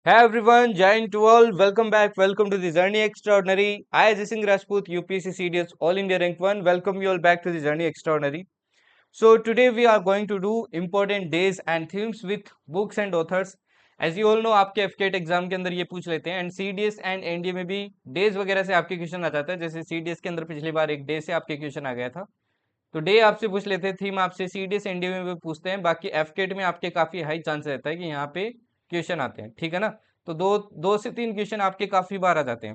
Hey everyone, Jain to all, welcome back, welcome to the Journey Extraordinary. I, Ajay Singh Rajput, UPSC CDS All India Rank 1, welcome you all back to the Journey Extraordinary. So today we are going to do important days and themes with books and authors. As you all know, आपके FCAT exam के अंदर ये पूछ लेते हैं and CDS and NDA में भी days वगैरह से आपके क्वेश्चन आ जाता है। जैसे CDS के अंदर पिछली बार एक डे से आपके क्वेश्चन आ गया था, तो डे आपसे पूछ लेते हैं, थीम आपसे CDS एनडीए में भी पूछते हैं। बाकी FCAT में आपके काफी हाई चांस रहता है कि यहाँ पे क्वेश्चन आते हैं, ठीक है ना। तो दो दो से तीन क्वेश्चन आपके काफी बार आ जाते हैं।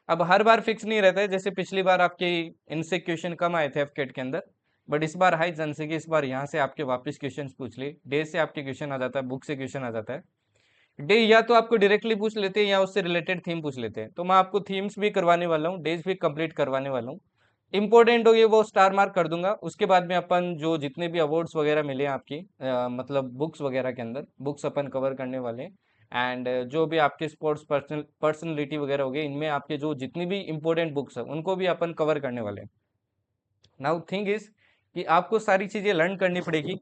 अब हर बार फिक्स नहीं रहता है, जैसे पिछली बार आपके इनसे क्वेश्चन कम आए थे FCAT के अंदर, बट इस बार हाई चांस है कि इस बार यहाँ से आपके वापस क्वेश्चन पूछ ले। डे से आपके क्वेश्चन आ जाता है, बुक से क्वेश्चन आ जाता है। डे या तो आपको डायरेक्टली पूछ लेते हैं या उससे रिलेटेड थीम पूछ लेते हैं। तो मैं आपको थीम्स भी करवाने वाला हूँ, डेज भी कंप्लीट करवाने वाला हूँ। इंपॉर्टेंट हो ये वो स्टार मार्क कर दूंगा। उसके बाद में अपन जो जितने भी अवार्ड्स वगैरह मिले हैं आपकी मतलब बुक्स वगैरह के अंदर, बुक्स अपन कवर करने वाले हैं। एंड जो भी आपके स्पोर्ट्स पर्सनलिटी वगैरह हो गए, इनमें आपके जो जितनी भी इंपॉर्टेंट बुक्स हैं उनको भी अपन कवर करने वाले हैं। नाउ थिंग इज कि आपको सारी चीजें लर्न करनी पड़ेगी।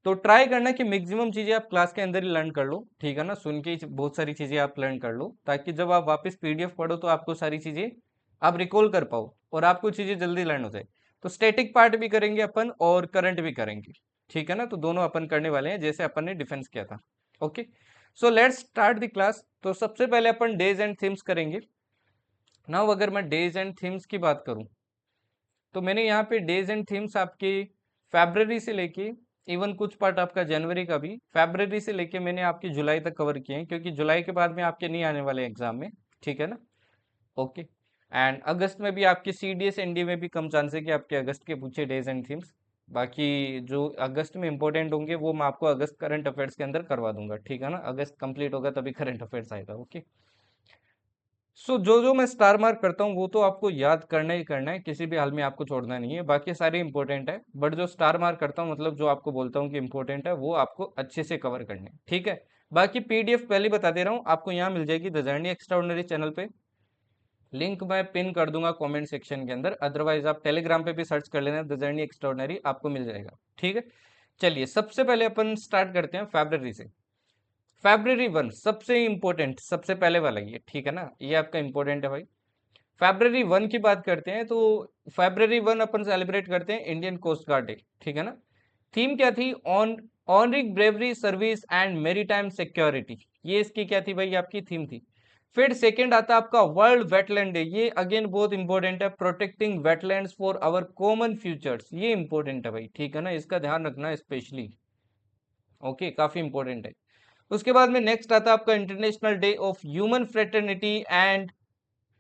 तो ट्राई करना कि मैक्सिमम चीजें आप क्लास के अंदर ही लर्न कर लो, ठीक है ना। सुन के ही बहुत सारी चीजें आप लर्न कर लो, ताकि जब आप वापस PDF पढ़ो तो आपको सारी चीजें आप रिकॉल कर पाओ और आपको चीजें जल्दी लर्न हो जाए। तो स्टैटिक पार्ट भी करेंगे अपन और करंट भी करेंगे, ठीक है ना। तो दोनों अपन करने वाले हैं, जैसे अपन ने डिफेंस किया था। Okay, so let's start the class. तो सबसे पहले अपन डेज एंड थीम्स करेंगे। नाउ अगर मैं डेज एंड थीम्स की बात करूं, तो मैंने यहाँ पे डेज एंड थीम्स आपके फैब्रवरी से लेके इवन कुछ पार्ट आपका जनवरी का भी, फैब्रवरी से लेके मैंने आपकी जुलाई तक कवर किए हैं, क्योंकि जुलाई के बाद में आपके नहीं आने वाले एग्जाम में, ठीक है ना। ओके, एंड अगस्त में भी आपके CDS एनडी में भी कम चांस है कि आपके अगस्त के पूछे डेज एंड थीम्स। बाकी जो अगस्त में इंपॉर्टेंट होंगे वो मैं आपको अगस्त करंट अफेयर्स के अंदर करवा दूंगा, ठीक है ना। अगस्त कंप्लीट होगा तभी करंट अफेयर्स आएगा। ओके, सो जो जो मैं स्टार मार्क करता हूँ वो तो आपको याद करना ही करना है, किसी भी हाल में आपको छोड़ना नहीं है। बाकी सारे इंपॉर्टेंट है, बट जो स्टार मार्क करता हूँ मतलब जो आपको बोलता हूँ कि इंपॉर्टेंट है, वो आपको अच्छे से कवर करने हैं, ठीक है। बाकी PDF पहले बता दे रहा हूँ, आपको यहाँ मिल जाएगी द जर्नी एक्स्ट्राऑर्डिनरी चैनल पे। लिंक मैं पिन कर दूंगा कमेंट सेक्शन के अंदर, अदरवाइज आप टेलीग्राम पे भी सर्च कर लेना द जर्नी एक्स्ट्राऑर्डिनरी, आपको मिल जाएगा, ठीक है। चलिए सबसे पहले अपन स्टार्ट करते हैं फैब्रवरी से। February 1 सबसे इंपॉर्टेंट, सबसे पहले वाला ये, ठीक है ना, ये आपका इंपॉर्टेंट है भाई। February 1 की बात करते हैं तो February 1 अपन सेलिब्रेट करते हैं इंडियन कोस्ट गार्ड डे, ठीक है ना। थीम क्या थी? On honouring bravery service and maritime security, ये इसकी क्या थी भाई? आपकी थीम थी। फिर सेकंड आता है आपका वर्ल्ड वेटलैंड डे, ये अगेन बहुत इंपॉर्टेंट है, protecting wetlands for our common futures, ये इंपॉर्टेंट है भाई, ठीक है ना, इसका ध्यान रखना स्पेशली। ओके, काफी इंपॉर्टेंट है। उसके बाद में नेक्स्ट आता है आपका international day of human fraternity and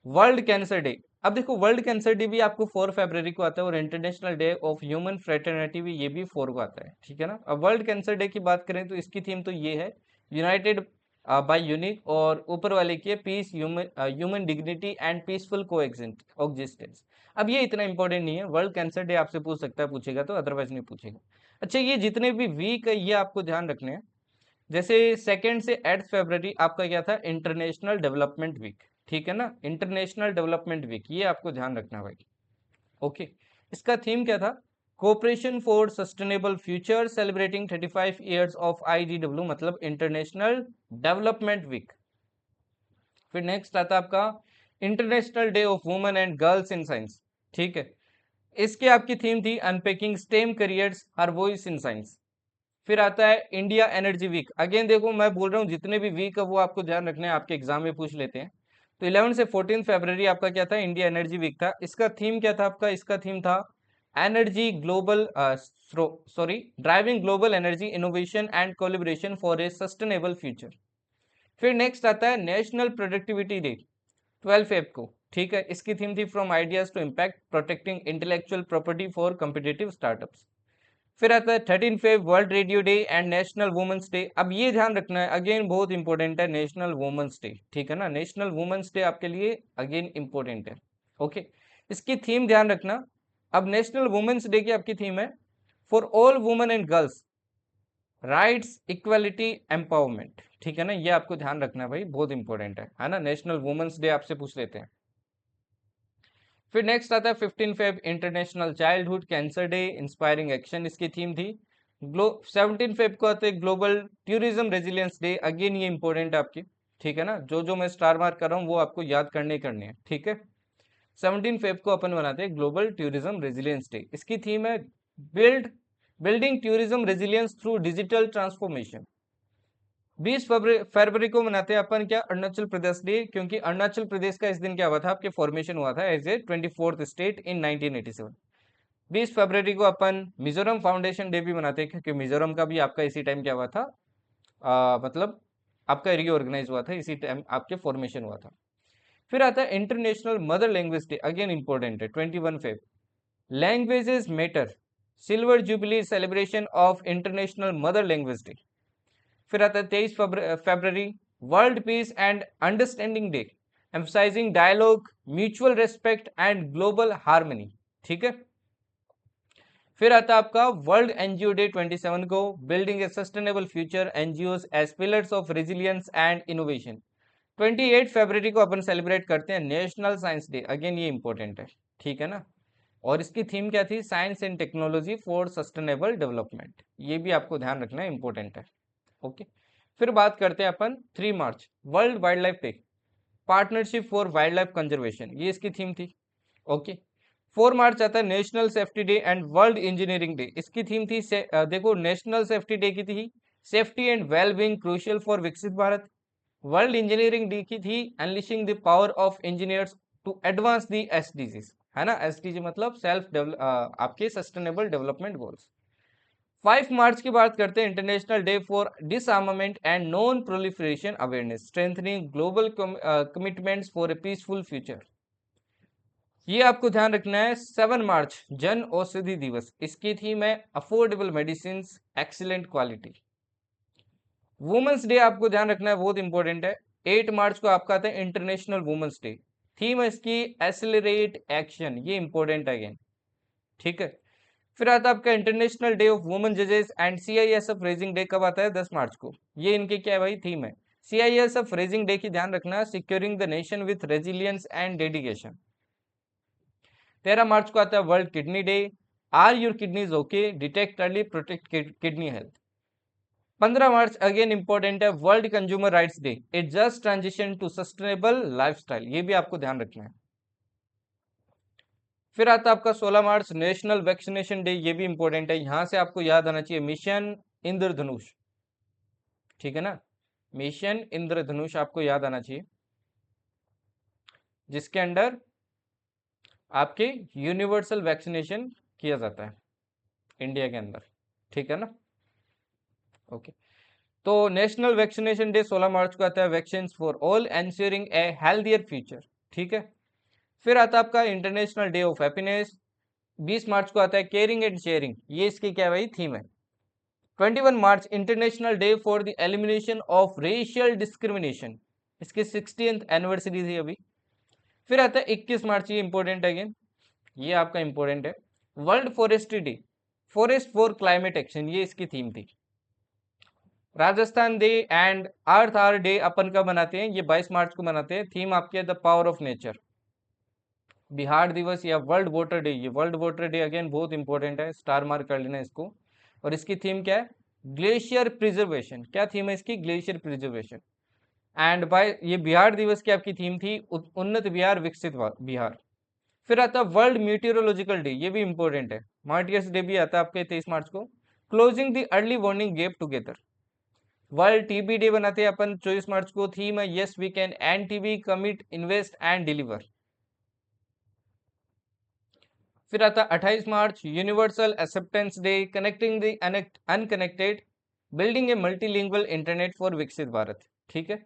world cancer day. अब देखो, वर्ल्ड कैंसर डे भी आपको 4 फरवरी को आता है और international day of human fraternity भी, ये भी 4 को आता है, ठीक है ना। अब वर्ल्ड कैंसर डे की बात करें तो इसकी थीम तो ये है, यूनाइटेड बाय यूनिक, और ऊपर वाले की है peace, human dignity and peaceful coexistence. अब ये इतना इंपॉर्टेंट नहीं है, वर्ल्ड कैंसर डे आपसे पूछ सकता है, पूछेगा तो, अदरवाइज नहीं पूछेगा। अच्छा, ये जितने भी वीक है ये आपको ध्यान रखने हैं। जैसे 2 से 8 फरवरी आपका क्या था? इंटरनेशनल डेवलपमेंट वीक, ठीक है ना, इंटरनेशनल डेवलपमेंट वीक, ये आपको ध्यान रखना भाई। ओके, इसका थीम क्या था? Cooperation for sustainable future celebrating 35 years of IDW, मतलब इंटरनेशनल डेवलपमेंट वीक। फिर नेक्स्ट आता है आपका international day of women and girls in science, ठीक है। इसकी आपकी थीम थी unpacking STEM careers her voice in science. फिर आता है इंडिया एनर्जी वीक। अगेन देखो, मैं बोल रहा हूँ जितने भी वीक है वो आपको ध्यान रखना है, आपके एग्जाम में पूछ लेते हैं। तो 11 से 14 फरवरी आपका क्या था? इंडिया एनर्जी वीक था। इसका थीम क्या था आपका? इसका थीम था energy global, sorry, driving global energy innovation and calibration for a sustainable future. फिर नेक्स्ट आता है नेशनल प्रोडक्टिविटी डे, 12 फेब को, ठीक है। इसकी थीम थी from ideas to impact protecting intellectual property for competitive startups. फिर आता है 13 Feb World Radio Day and National Women's Day. अब ये ध्यान रखना है, अगेन बहुत इंपॉर्टेंट है, नेशनल वुमेन्स डे, ठीक है ना। नेशनल वुमेन्स डे आपके लिए अगेन इंपॉर्टेंट है। ओके, इसकी थीम ध्यान रखना। अब नेशनल वुमेन्स डे की आपकी थीम है for all women and girls rights equality empowerment, ठीक है ना। ये आपको ध्यान रखना है भाई, बहुत इंपॉर्टेंट है ना। नेशनल वुमेन्स डे आपसे पूछ लेते हैं। फिर नेक्स्ट आता है 15 Feb international childhood cancer day inspiring action, इसकी थीम थी। 17 फेब को आते हैं global tourism resilience day, again ये इंपॉर्टेंट है आपकी, ठीक है ना, जो जो मैं स्टार मार्क कर रहा हूँ वो आपको याद करने हैं, ठीक है। 17 फेब को अपन बनाते हैं ग्लोबल टूरिज्म रेजिलियंस डे। इसकी थीम है building tourism resilience through digital transformation. 20 फरवरी को मनाते हैं अपन क्या, अरुणाचल प्रदेश डे, क्योंकि अरुणाचल प्रदेश का इस दिन क्या हुआ था, आपके फॉर्मेशन हुआ था as a 24th state in 1987। 20 फरवरी को अपन मिजोरम फाउंडेशन डे भी मनाते हैं, क्योंकि मिजोरम का भी आपका इसी टाइम क्या हुआ था, मतलब आपका रीऑर्गेनाइज हुआ था, इसी टाइम आपके फॉर्मेशन हुआ था। फिर आता है international mother language day, again important है, 21 Feb. Languages matter, silver jubilee celebration of international mother language day. फिर आता है 23 फरवरी, world peace and understanding day, emphasising dialogue, mutual respect and global harmony, ठीक है। फिर आता है आपका वर्ल्ड एनजीओ डे 27 को, building a sustainable future, NGOs as pillars of resilience and innovation. 28 फरवरी को अपन सेलिब्रेट करते हैं नेशनल साइंस डे, अगेन ये इंपॉर्टेंट है, ठीक है ना। और इसकी थीम क्या थी, science and technology for sustainable development, ये भी आपको ध्यान रखना है, इंपॉर्टेंट है, ओके। फिर बात करते हैं अपन 3 March, world wildlife day, partnership for wildlife conservation, ये इसकी थीम थी, ओके। 4 मार्च आता है national safety day and world engineering day. इसकी थीम थी देखो, नेशनल सेफ्टी डे की थी safety and wellbeing crucial for Viksit Bharat. World engineering day की थी unleashing the power of engineers to advance the SDGs, है ना, एसडीजी मतलब आपके सस्टेनेबल डेवलपमेंट गोल्स। 5 मार्च की बात करते हैं, international day for डिसआर्मामेंट and non proliferation awareness, strengthening global commitments for a peaceful future. ये आपको ध्यान रखना है। 7 मार्च, जन औषधि दिवस, इसकी थीम है affordable medicine, excellent quality. Women's Day आपको ध्यान रखना है, बहुत इंपॉर्टेंट है। 8 मार्च को आपका आता है इंटरनेशनल वुमेन्स डे, थीम है इसकी एक्सेलरेट एक्शन, ये इंपॉर्टेंट है अगेन, ठीक है। फिर आता है आपका इंटरनेशनल डे ऑफ वुमेन जजेस एंड सीआईएसएफ रेजिंग डे, कब आता है, 10 मार्च को। ये इनकी क्या है भाई, थीम है। सीआईएसएफ रेजिंग डे की ध्यान रखना, securing the nation with resilience and dedication. 13 March को आता है world kidney day, are your kidneys okay, detect early, protect kidney health. 15 March again important है, world consumer rights day, it just transition to sustainable lifestyle, ये भी आपको ध्यान रखना है। फिर आता है आपका 16 मार्च नेशनल वैक्सीनेशन डे, ये भी इंपॉर्टेंट है, यहां से आपको याद आना चाहिए मिशन इंद्रधनुष, ठीक है ना, मिशन इंद्रधनुष आपको याद आना चाहिए, जिसके अंडर आपके यूनिवर्सल वैक्सीनेशन किया जाता है इंडिया के अंदर, ठीक है ना, ओके। तो नेशनल वैक्सीनेशन डे 16 मार्च को आता है, vaccine for all ensuring A healthier future, ठीक है। फिर आता है आपका इंटरनेशनल डे ऑफ हैप्पीनेस, 20 मार्च को आता है केयरिंग एंड शेयरिंग, ये इसकी क्या भाई थीम है। 21 March international day for the elimination of racial discrimination, इसकी 60th एनिवर्सरी थी अभी। फिर आता है 21 मार्च, ये इंपॉर्टेंट है अगेन, ये आपका इंपॉर्टेंट है, world forestry day, forest for climate action, ये इसकी थीम थी। Rajasthan day and earth hour day अपन का मनाते हैं, ये 22 मार्च को मनाते हैं, थीम आपकी है the power of nature. Bihar दिवस या वर्ल्ड वाटर डे, ये वर्ल्ड वाटर डे अगेन बहुत इंपॉर्टेंट है, स्टार मार्क कर लेना इसको। और इसकी थीम क्या है, ग्लेशियर प्रिजर्वेशन, क्या थीम है इसकी, ग्लेशियर प्रिजर्वेशन। एंड बाय ये बिहार दिवस की आपकी थीम थी उन्नत बिहार विकसित बिहार। फिर आता है वर्ल्ड मीटियोरोलॉजिकल डे, ये भी इंपॉर्टेंट है, मार्टियर्स डे भी आता है आपके 23 मार्च को, closing the early warning gap together. World TB day बनाते हैं अपन 24 मार्च को, थीम है yes we can end TB, commit, invest and deliver. फिर आता है 28 March universal acceptance day, connecting the unconnected, building a multilingual internet for Viksit Bharat, ठीक है।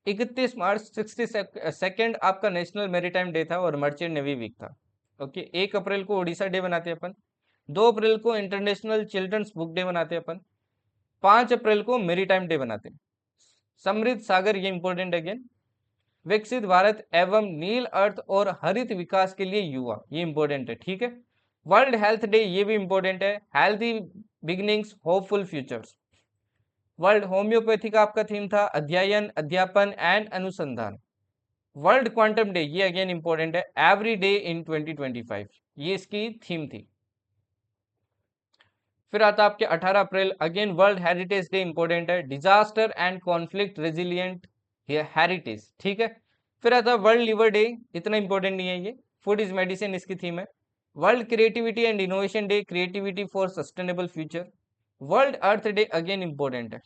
31 मार्च 62nd आपका नेशनल मैरीटाइम डे था और मर्चेंट नेवी वीक था, ओके। 1 अप्रैल को ओडिशा डे बनाते हैं अपन, 2 अप्रैल को इंटरनेशनल चिल्ड्रंस बुक डे बनाते हैं अपन, 5 अप्रैल को मेरीटाइम डे बनाते हैं। समृद्ध सागर, ये इंपॉर्टेंट अगेन, विकसित भारत एवं नील अर्थ और हरित विकास के लिए युवा, ये इंपॉर्टेंट है, ठीक है। वर्ल्ड हेल्थ डे, ये भी इंपॉर्टेंट है, healthy beginnings hopeful futures. World homeopathy का आपका थीम था अध्ययन, अध्यापन एंड अनुसंधान। वर्ल्ड क्वांटम डे, ये अगेन इंपॉर्टेंट है, एवरी डे इन 2025, ये इसकी थीम थी। फिर आता आपके 18 April again world heritage day, important है, disaster and conflict resilient heritage, ठीक है। फिर आता है वर्ल्ड लिवर डे, इतना इंपॉर्टेंट नहीं है ये, फूड इज मेडिसिन इसकी थीम है। World creativity and innovation day, creativity for sustainable future. World earth day again important है,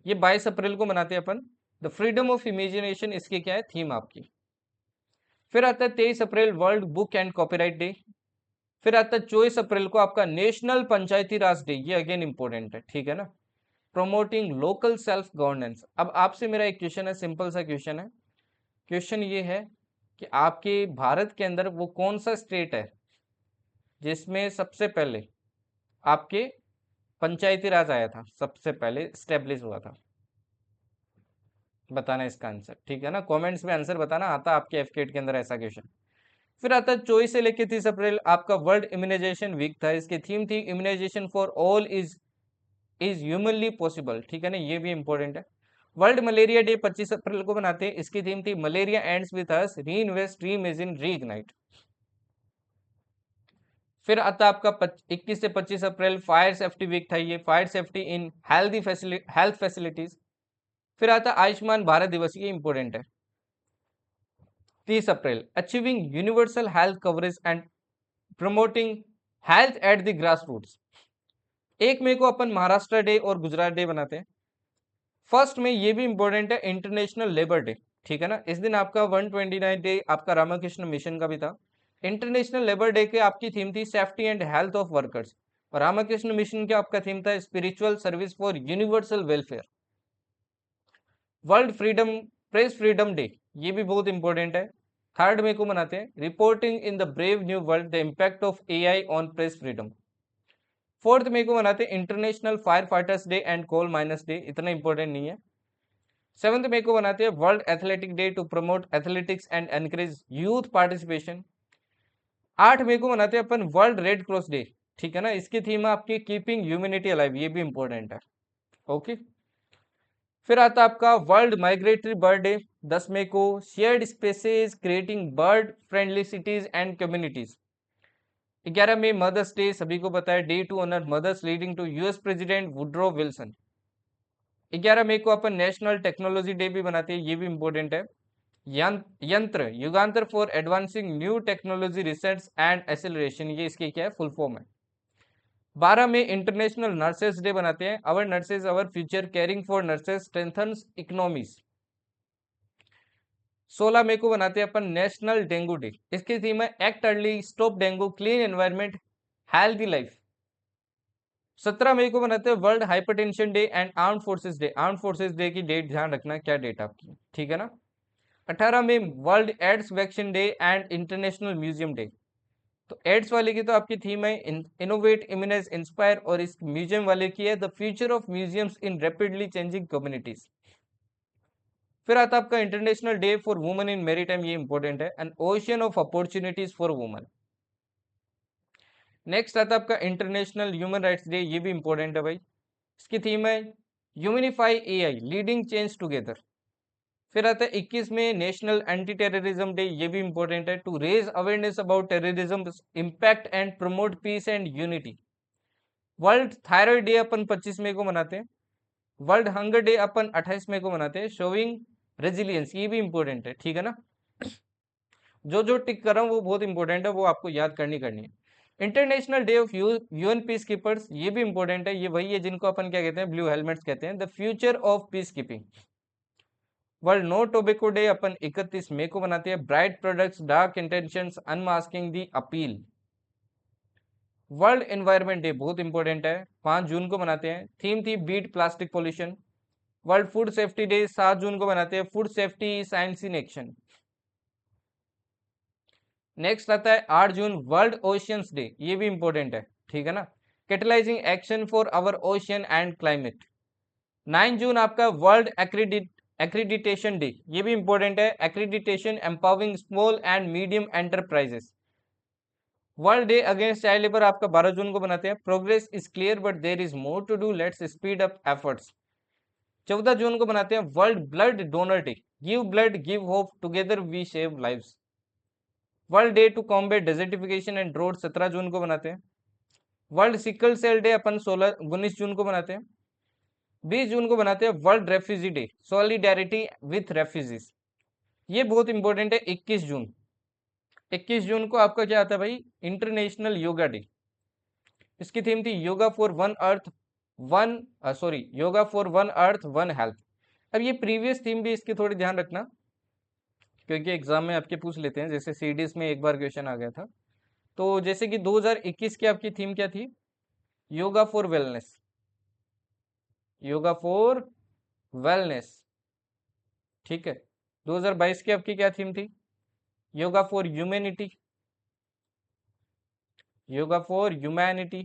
ये 22 अप्रैल को मनाते हैं अपन। द फ्रीडम ऑफ इमेजिनेशन इसकी क्या है थीम आपकी। फिर आता है 23 अप्रैल world book and copyright day. फिर आता है 24 अप्रैल को आपका नेशनल पंचायती राज डे, ये अगेन इंपॉर्टेंट है, ठीक है ना। Promoting local self governance. अब आपसे मेरा एक क्वेश्चन है, सिंपल सा क्वेश्चन है। क्वेश्चन ये है कि आपके भारत के अंदर वो कौन सा स्टेट है जिसमें सबसे पहले आपके पंचायती राज आया था, सबसे पहले स्टेब्लिश हुआ था, बताना इसका आंसर, ठीक है ना। कमेंट्स में आंसर बताना, आता आपके एफकेट के अंदर ऐसा क्वेश्चन। फिर आता है 24 से लेकर 30 अप्रैल आपका वर्ल्ड इम्यूनाइजेशन वीक था, इसकी थीम थी immunisation for all is humanly possible, ठीक है ना, ये भी इंपॉर्टेंट है। वर्ल्ड मलेरिया डे 25 अप्रैल को बनाते हैं, इसकी थीम थी मलेरिया एंड्स विद अस, री इन्वेस्ट, री इमेजिन, री इग्नाइट। फिर आता आपका 21 से 25 अप्रैल फायर सेफ्टी वीक था, ये fire safety in health facilities. फिर आता आयुष्मान भारत दिवस, ये इंपॉर्टेंट है। 30 April achieving universal health coverage and promoting health at the grassroots. 1 मई को अपन महाराष्ट्र डे और गुजरात डे बनाते हैं। फर्स्ट में ये भी इंपॉर्टेंट है, इंटरनेशनल लेबर डे, ठीक है ना। इस दिन आपका 129 डे आपका रामकृष्ण मिशन का भी था। इंटरनेशनल लेबर डे के आपकी थीम थी safety and health of workers, और रामकृष्ण मिशन के आपका थीम था spiritual service for universal welfare. World freedom press freedom day, ये भी बहुत इंपॉर्टेंट है, 3 मई को मनाते हैं। Reporting in the brave new world the impact of AI on press freedom. 4 मई को मनाते हैं International Firefighters Day and Coal Miners Day, इतना इंपॉर्टेंट नहीं है। 7 मई को बनाते हैं World Athletic Day to promote athletics and encourage youth participation. 8 मई को मनाते हैं अपन वर्ल्ड रेड क्रॉस डे, ठीक है ना, इसकी थीम है आपकी कीपिंग ह्यूमैनिटी अलाइव, ये भी इंपॉर्टेंट है, ओके। फिर आता आपका वर्ल्ड माइग्रेटरी बर्ड डे 10 मई को, shared spaces creating bird friendly cities and communities. 11 मई मदर्स डे, सभी को पता है, day to honour mothers leading to US President Woodrow Wilson. 11 मई को अपन नेशनल टेक्नोलॉजी डे भी बनाते हैं, ये भी इंपॉर्टेंट है। यंत्र युगांतर for advancing new technology research and acceleration, ये इसकी क्या है फुल फॉर्म है। 12 में इंटरनेशनल नर्सेस डे बनाते हैं, our nurses our future, caring for nurses strengthens economies. 16 मई को बनाते हैं अपन नेशनल डेंगू डे, इसकी थीम है act early, stop dengue, clean environment, healthy life. 17 मई को बनाते हैं world hypertension day and armed forces day. Armed forces day की डेट ध्यान रखना, क्या डेट आपकी, ठीक है ना। 18 में World AIDS Vaccine Day and International Museum Day. तो एड्स वाले की तो आपकी थीम है इनोवेट, इम्यूनाइज, इंस्पायर, और इस म्यूजियम वाले की है the future of museums in rapidly changing communities. फिर आता आपका international day for women in maritime, ये इंपॉर्टेंट है, N ocean of opportunities for women. Next आता आपका इंटरनेशनल ह्यूमन राइट्स डे, ये भी इंपॉर्टेंट है भाई, इसकी थीम है unify AI leading change together. फिर आता है 21 में नेशनल एंटी टेररिज्म डे, ये भी इंपॉर्टेंट है, to raise awareness about terrorism impact and promote peace and unity. World thyroid day अपन 25 मई को मनाते हैं। वर्ल्ड हंगर डे अपन 28 मई को मनाते हैं, शोइंग रेजिलियंस, ये भी इंपॉर्टेंट है, ठीक है ना। जो जो टिक कर रहा हूँ वो बहुत इंपॉर्टेंट है, वो आपको याद करनी है। International day of UN peace keepers, ये भी इंपॉर्टेंट है, ये वही है जिनको अपन क्या कहते हैं, ब्लू हेलमेट्स कहते हैं, the future of peacekeeping. World no tobacco day अपन 31 मई को मनाते हैं, bright products dark intentions unmasking the appeal. World environment day बहुत इंपॉर्टेंट है, 5 जून को मनाते हैं, थीम थी beat plastic pollution. World food safety day 7 June को मनाते हैं, food safety science in action. Next आता है 8 जून वर्ल्ड ओशियंस डे, ये भी इंपॉर्टेंट है, ठीक है ना, catalysing action for our ocean and climate. 9 जून आपका वर्ल्ड एक्रीडिटेशन डे, ये भी इंपॉर्टेंट है, accreditation empowering small and medium enterprises. World Day Against Child Labour आपका 12 जून को बनाते हैं, progress is clear but there is more to do, let's speed up efforts. 14 जून को बनाते हैं World Blood Donor Day, give blood give hope together we save lives. World day to combat desertification and drought 17 जून को बनाते हैं। World Sickle Cell Day अपन 19 जून को बनाते हैं। 20 जून को बनाते हैं World Refugee Day, solidarity with refugees. ये बहुत इंपॉर्टेंट है। 21 जून, 21 जून को आपका क्या आता है भाई, इंटरनेशनल योगा डे। इसकी थीम थी yoga for one earth one, sorry, yoga for one earth one health. अब ये प्रीवियस थीम भी इसकी थोड़ी ध्यान रखना, क्योंकि एग्जाम में आपके पूछ लेते हैं, जैसे सीडीएस में एक बार क्वेश्चन आ गया था। तो जैसे कि 2021 की आपकी थीम क्या थी, yoga for wellness, yoga for wellness, ठीक है। 2022 की आपकी क्या थीम थी, yoga for humanity, yoga for humanity.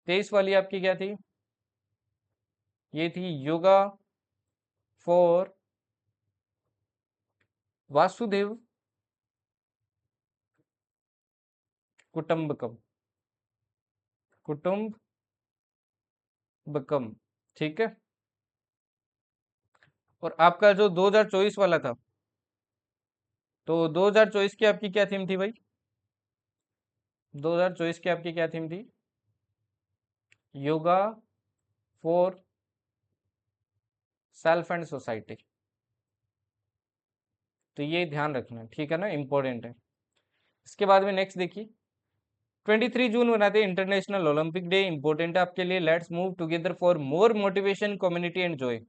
23 वाली आपकी क्या थी, ये थी योगा फॉर वासुदेव कुटुंबकम, कुटुंबकम, ठीक है। और आपका जो 2024 वाला था, तो 2024 की आपकी क्या थीम थी भाई, 2024 की आपकी क्या थीम थी, yoga for self and society. तो ये ध्यान रखना, ठीक है ना, इंपॉर्टेंट है। इसके बाद में नेक्स्ट देखिए, 23 जून बनाते हैं इंटरनेशनल ओलंपिक डे, इंपॉर्टेंट है आपके लिए। Let's move together for more motivation, community and Joy.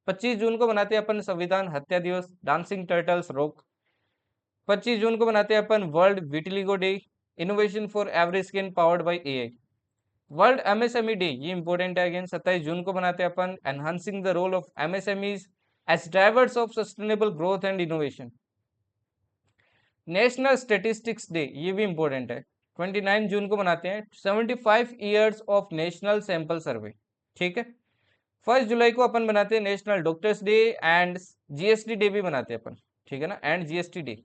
25 जून को बनाते हैं अपन संविधान हत्या दिवस, डांसिंग टर्टल्स रोक। 25 जून को बनाते हैं अपन world vitiligo day, innovation for every skin powered by AI. World MSME day, ये इंपॉर्टेंट है अगेन। 27 जून को बनाते हैं अपन enhancing the role of MSMEs as drivers of sustainable growth and innovation. National statistics day, ये भी important है। 29 जून को मनाते हैं 75 years of national sample survey, ठीक है। 1 जुलाई को अपन बनाते हैं national doctors day and GST day भी बनाते हैं अपन, ठीक है ना, एंड जीएसटी डे।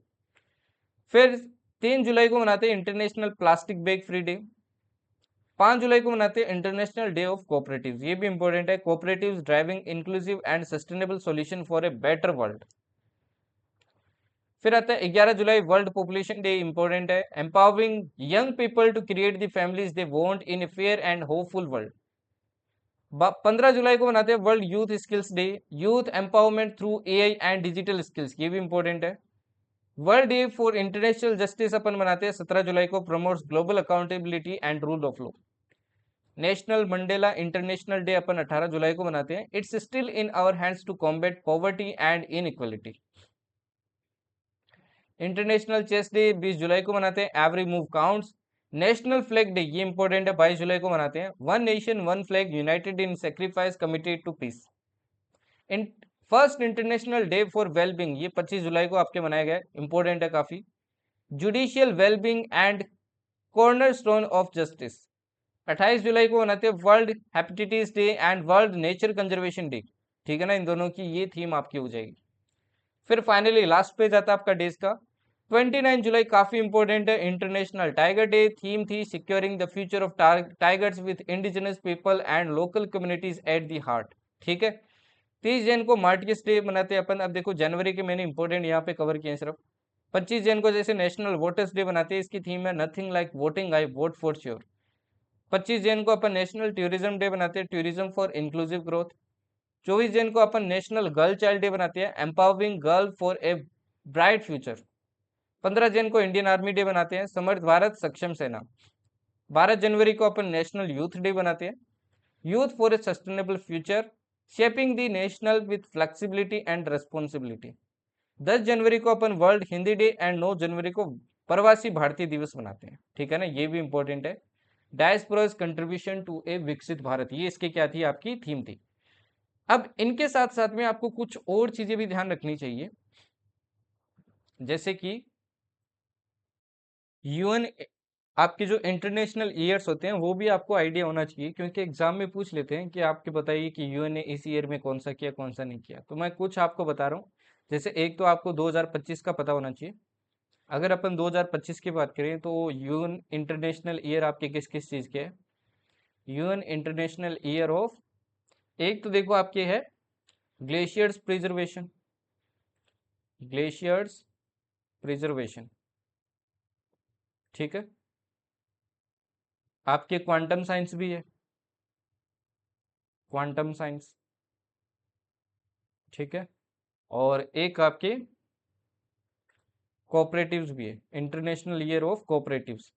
फिर 3 जुलाई को मनाते हैं international plastic bag free day. 5 जुलाई को मनाते हैं इंटरनेशनल डे ऑफ कोऑपरेटिव्स, ये भी इंपॉर्टेंट है। Cooperatives driving inclusive and sustainable solution for a better world. फिर आता है 11 जुलाई वर्ल्ड पॉपुलेशन डे, इंपॉर्टेंट है। Empowering young people to create the families they want in a fair and hopeful world. 15 जुलाई को मनाते हैं world youth skills day, youth empowerment through AI and digital skills, ये भी इंपॉर्टेंट है। World day for international justice अपन मनाते हैं 17 जुलाई को, promotes global accountability and rule of law. National Mandela international day अपन 18 जुलाई को मनाते हैं, it's still in our hands to combat poverty and inequality. International chess day 20 जुलाई को मनाते हैं, every move counts. National flag day, ये इंपॉर्टेंट है, 22 जुलाई को मनाते हैं, one nation one flag united in sacrifice committed to peace. In first international day for wellbeing, ये 25 जुलाई को आपके मनाया गया, इंपॉर्टेंट है काफी। Judicial wellbeing and corner stone of justice. 28 जुलाई को मनाते हैं world hepatitis day and world nature conservation day, ठीक है ना, इन दोनों की ये थीम आपकी हो जाएगी। फिर फाइनली लास्ट पेज आता है आपका डेज का। 29 जुलाई काफी इंपॉर्टेंट है, इंटरनेशनल टाइगर डे, थीम थी securing the future of tigers with indigenous people and local communities at the heart, ठीक है। 30 जन को मार्टियस डे मनाते हैं अपन। अब देखो जनवरी के मैंने इंपॉर्टेंट यहाँ पे कवर किए हैं सिर्फ। 25 जन को जैसे नेशनल वोटर्स डे बनाते हैं, इसकी थीम है nothing like voting, I vote for sure. 25 जन को अपन नेशनल टूरिज्म डे बनाते हैं, टूरिज्म फॉर इंक्लूसिव ग्रोथ। 24 जन को अपन नेशनल गर्ल चाइल्ड डे बनाते हैं, empowering girl for a bright future. 15 जन को इंडियन आर्मी डे बनाते हैं, समर्थ भारत सक्षम सेना। 12 जनवरी को अपन नेशनल यूथ डे बनाते हैं, youth for a sustainable future, shaping the national with flexibility and responsibility. 10 जनवरी को अपन वर्ल्ड हिंदी डे एंड 9 जनवरी को प्रवासी भारतीय दिवस मनाते हैं, ठीक है ना, ये भी इंपॉर्टेंट है। डायस्पोरा's कंट्रीब्यूशन टू ए विकसित भारत, ये इसकी क्या थी, आपकी थीम थी। अब इनके साथ साथ में आपको कुछ और चीजें भी ध्यान रखनी चाहिए, जैसे कि यूएन, आपके जो इंटरनेशनल ईयर्स होते हैं वो भी आपको आइडिया होना चाहिए, क्योंकि एग्जाम में पूछ लेते हैं कि आपके बताइए कि यूएन ने इस ईयर में कौन सा किया कौन सा नहीं किया। तो मैं कुछ आपको बता रहा हूँ। जैसे एक तो आपको 2025 का पता होना चाहिए। अगर अपन 2025 की बात करें तो यूएन इंटरनेशनल ईयर आपके किस किस चीज़ के है, यूएन इंटरनेशनल ईयर ऑफ, एक तो देखो आपके है ग्लेशियर्स प्रिजर्वेशन, ग्लेशियर्स प्रिजर्वेशन, ठीक है। आपके क्वांटम साइंस भी है, क्वांटम साइंस, ठीक है। और एक आपके कोऑपरेटिव्स भी है, इंटरनेशनल ईयर ऑफ कोऑपरेटिव्स।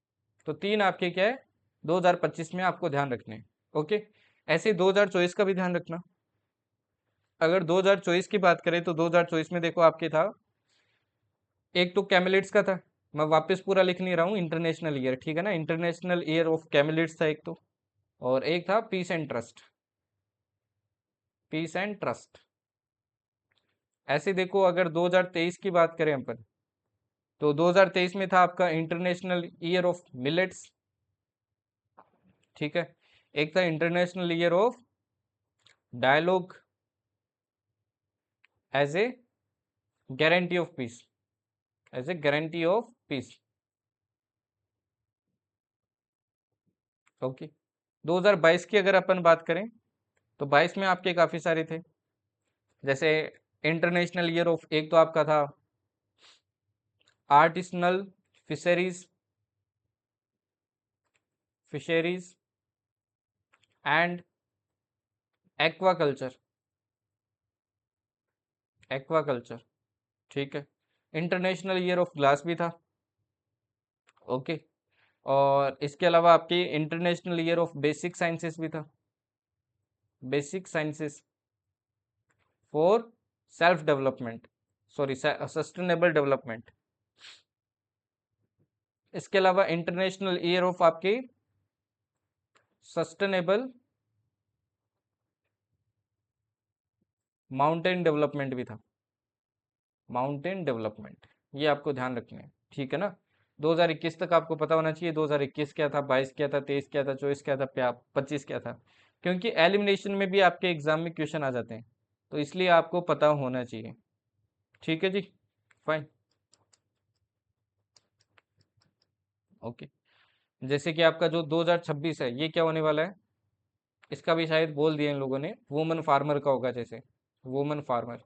तो तीन आपके क्या है 2025 में आपको ध्यान रखने हैं। ओके, ऐसे 2024 का भी ध्यान रखना। अगर 2024 की बात करें तो 2024 में देखो आपके था, एक तो कैमिलिट्स का था, मैं वापस पूरा लिख नहीं रहा हूँ, इंटरनेशनल ईयर, ठीक है ना, इंटरनेशनल ईयर ऑफ कैमिलिट्स था एक तो, और एक था peace and trust, peace and trust. ऐसे देखो अगर 2023 की बात करें अपन, तो 2023 में था आपका इंटरनेशनल ईयर ऑफ मिलेट्स, ठीक है। एक था International Year of Dialogue as a guarantee of peace, as a guarantee of peace. Okay, 2022 की अगर अपन बात करें तो 22 में आपके काफी सारे थे, जैसे इंटरनेशनल ईयर ऑफ, एक तो आपका था artisanal fisheries, fisheries and aquaculture, aquaculture, ठीक है। इंटरनेशनल ईयर ऑफ ग्लास भी था। ओके, और इसके अलावा आपकी international Year of basic sciences भी था, basic sciences for self development, sorry sustainable development. इसके अलावा इंटरनेशनल ईयर ऑफ आपकी सस्टेनेबल माउंटेन डेवलपमेंट भी था, माउंटेन डेवलपमेंट, ये आपको ध्यान रखना है, ठीक है ना। 2021 तक आपको पता होना चाहिए 2021 क्या था, 22 क्या था, 23 क्या था, 24 क्या था, 25 क्या था, क्योंकि एलिमिनेशन में भी आपके एग्जाम में क्वेश्चन आ जाते हैं, तो इसलिए आपको पता होना चाहिए, ठीक है जी, फाइन। ओके, जैसे कि आपका जो 2026 है ये क्या होने वाला है, इसका भी शायद बोल दिया इन लोगों ने, वुमन फार्मर का होगा, जैसे वुमन फार्मर।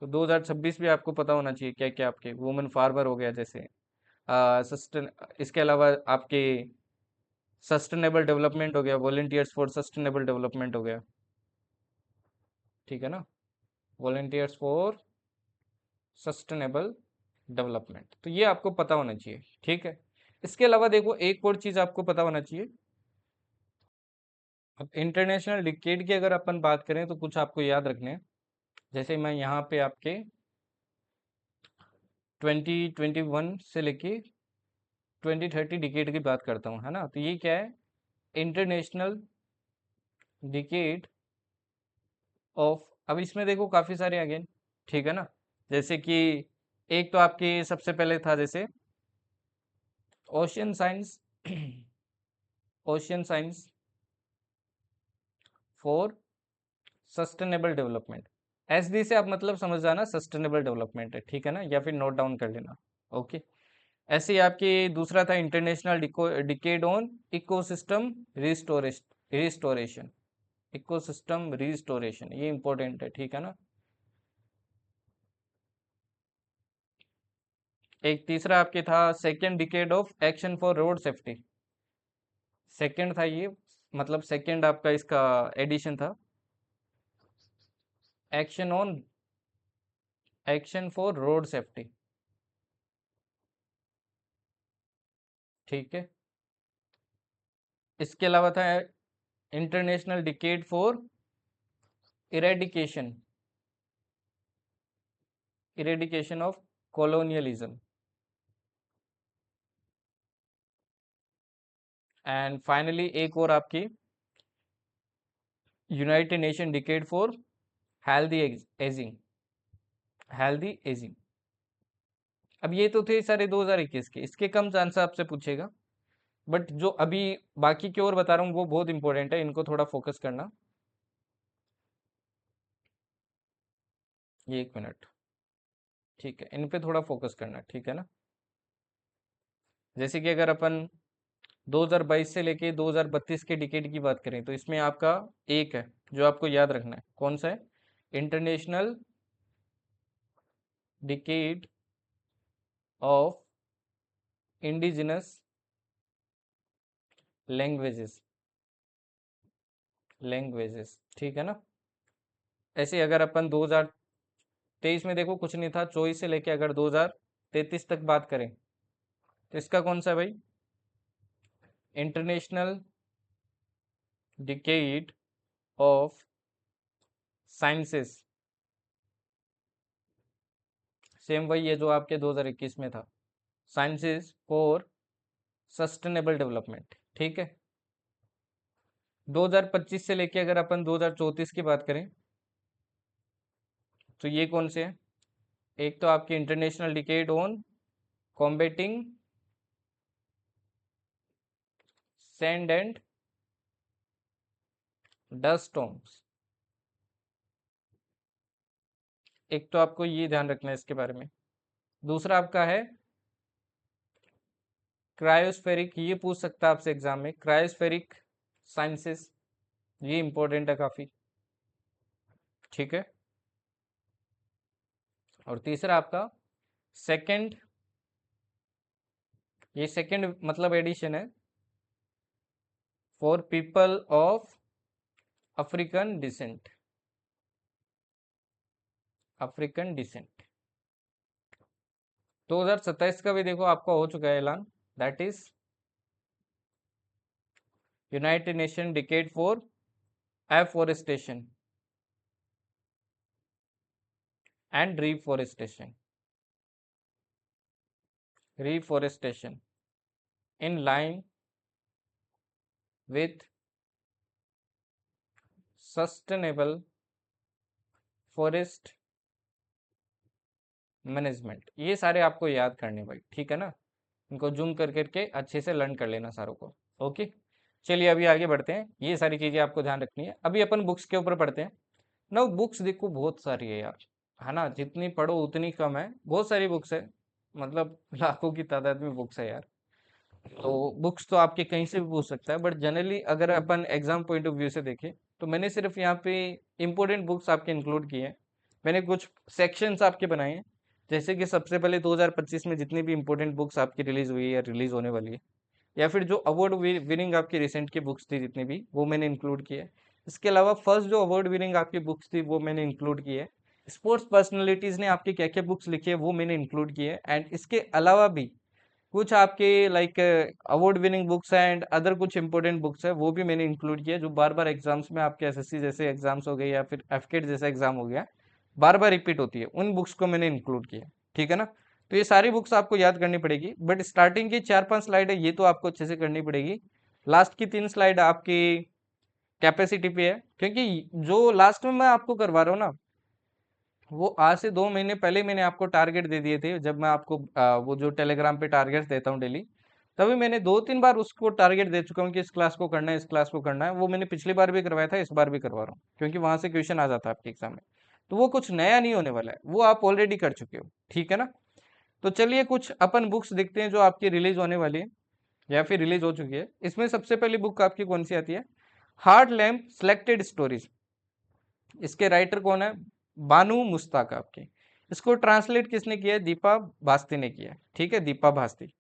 तो 2026 भी आपको पता होना चाहिए क्या क्या आपके वुमन फार्मर हो गया, जैसे सस्टेन, इसके अलावा आपके सस्टेनेबल डेवलपमेंट हो गया, वॉलेंटियर्स फॉर सस्टेनेबल डेवलपमेंट हो गया, ठीक है ना, वॉलेंटियर्स फॉर सस्टेनेबल डेवलपमेंट, तो ये आपको पता होना चाहिए, ठीक है। इसके अलावा देखो एक और चीज आपको पता होना चाहिए, अब इंटरनेशनल डिकेड की अगर अपन बात करें तो कुछ आपको याद रखने हैं, जैसे मैं यहाँ पे आपके 2021 से लेके 2030 डिकेड की बात करता हूँ, है ना, तो ये क्या है, इंटरनेशनल डिकेड ऑफ, अब इसमें देखो काफी सारे अगेन, ठीक है ना, जैसे कि एक तो आपके सबसे पहले था जैसे ocean science, ocean science for sustainable development, S D से आप मतलब समझ जाना सस्टेनेबल डेवलपमेंट है, ठीक है ना, या फिर नोट डाउन कर लेना। ओके, ऐसे ही आपके दूसरा था international decade on ecosystem restoration, ecosystem restoration, ये इंपॉर्टेंट है, ठीक है ना। एक तीसरा आपके था second decade of action for road safety, second था ये, मतलब सेकेंड आपका इसका एडिशन था, action on, action for road safety, ठीक है। इसके अलावा था international decade for eradication, eradication of colonialism, and finally एक और आपकी United Nation decade for healthy ageing, healthy ageing. अब ये तो थे सारे 2021 के, इसके कम चांस आपसे पूछेगा, बट जो अभी बाकी की और बता रहा हूँ वो बहुत इंपॉर्टेंट है, इनको थोड़ा फोकस करना। ये 1 मिनट, ठीक है, इन पे थोड़ा फोकस करना, ठीक है ना। जैसे कि अगर अपन 2022 से लेके 2032 के डिकेड की बात करें तो इसमें आपका एक है जो आपको याद रखना है, कौन सा है, international decade of indigenous languages, languages, ठीक है ना। ऐसे अगर अपन 2023 में देखो कुछ नहीं था, 24 से लेके अगर 2033 तक बात करें तो इसका कौन सा है भाई, international decade of sciences. Same वही है जो आपके 2021 में था, साइंसेस फॉर सस्टेनेबल डेवलपमेंट, ठीक है। 2025 से लेके अगर अपन 2034 की बात करें तो ये कौन से हैं, एक तो आपकी international decade on combating sand and dust storms. एक तो आपको ये ध्यान रखना है इसके बारे में। दूसरा आपका है क्रायोस्फेरिक, ये पूछ सकता है आपसे एग्जाम में, क्रायोस्फेरिक साइंसेस, ये इंपॉर्टेंट है काफी, ठीक है। और तीसरा आपका सेकंड, ये सेकंड मतलब एडिशन है, for people of African descent, African descent. 2027 का भी देखो आपका हो चुका है ऐलान, that is United Nation decade for afforestation and reforestation, reforestation in line with sustainable forest management. ये सारे आपको याद करने भाई, ठीक है ना। इनको जूम कर करके अच्छे से लर्न कर लेना सारों को, ओके। चलिए अभी आगे बढ़ते हैं, ये सारी चीजें आपको ध्यान रखनी है। अभी अपन बुक्स के ऊपर पढ़ते हैं ना। बुक्स देखो बहुत सारी है यार, है ना, जितनी पढ़ो उतनी कम है, बहुत सारी बुक्स है, मतलब लाखों की तादाद में बुक्स है यार। तो बुक्स तो आपके कहीं से भी पूछ सकता है, बट जनरली अगर अपन एग्जाम पॉइंट ऑफ व्यू से देखें तो मैंने सिर्फ यहाँ पे इंपॉर्टेंट बुक्स आपके इंक्लूड किए हैं। मैंने कुछ सेक्शंस आपके बनाए हैं, जैसे कि सबसे पहले 2025 में जितनी भी इंपॉर्टेंट बुक्स आपकी रिलीज हुई है या रिलीज होने वाली है, या फिर जो अवार्ड विनिंग आपकी रिसेंट की बुक्स थी जितनी भी, वो मैंने इंक्लूड किए है। इसके अलावा फर्स्ट जो अवार्ड विनिंग आपकी बुक्स थी वो मैंने इंक्लूड की है। स्पोर्ट्स पर्सनैलिटीज ने आपकी क्या क्या बुक्स लिखी है वो मैंने इंक्लूड की है। एंड इसके अलावा भी कुछ आपके like award winning books and other कुछ इंपॉर्टेंट बुक्स है वो भी मैंने इंक्लूड किया, जो बार बार एग्जाम्स में आपके एसएससी जैसे एग्जाम्स हो गए या फिर एफकेट जैसा एग्जाम हो गया, बार बार रिपीट होती है, उन बुक्स को मैंने इंक्लूड किया, ठीक है ना। तो ये सारी बुक्स आपको याद करनी पड़ेगी, बट स्टार्टिंग की 4-5 स्लाइड है ये तो आपको अच्छे से करनी पड़ेगी। लास्ट की 3 स्लाइड आपकी कैपेसिटी पे है, क्योंकि जो लास्ट में मैं आपको करवा रहा हूँ ना, वो आज से 2 महीने पहले मैंने आपको टारगेट दे दिए थे, जब मैं आपको वो जो टेलीग्राम पे टारगेट देता हूँ डेली, तभी मैंने 2-3 बार उसको टारगेट दे चुका हूँ कि इस क्लास को करना है, इस क्लास को करना है। वो मैंने पिछली बार भी करवाया था, इस बार भी करवा रहा हूँ, क्योंकि वहां से क्वेश्चन आ जाता है आपके एग्जाम में। तो वो कुछ नया नहीं होने वाला है, वो आप ऑलरेडी कर चुके हो, ठीक है ना। तो चलिए कुछ अपन बुक्स देखते हैं जो आपकी रिलीज होने वाली है या फिर रिलीज हो चुकी है। इसमें सबसे पहली बुक आपकी कौन सी आती है, हार्ट लैम्प सेलेक्टेड स्टोरीज। इसके राइटर कौन है, बानू मुस्ताक आपके। इसको ट्रांसलेट किसने किया है, दीपा भास्ती ने किया है, ठीक है, दीपा भास्ती।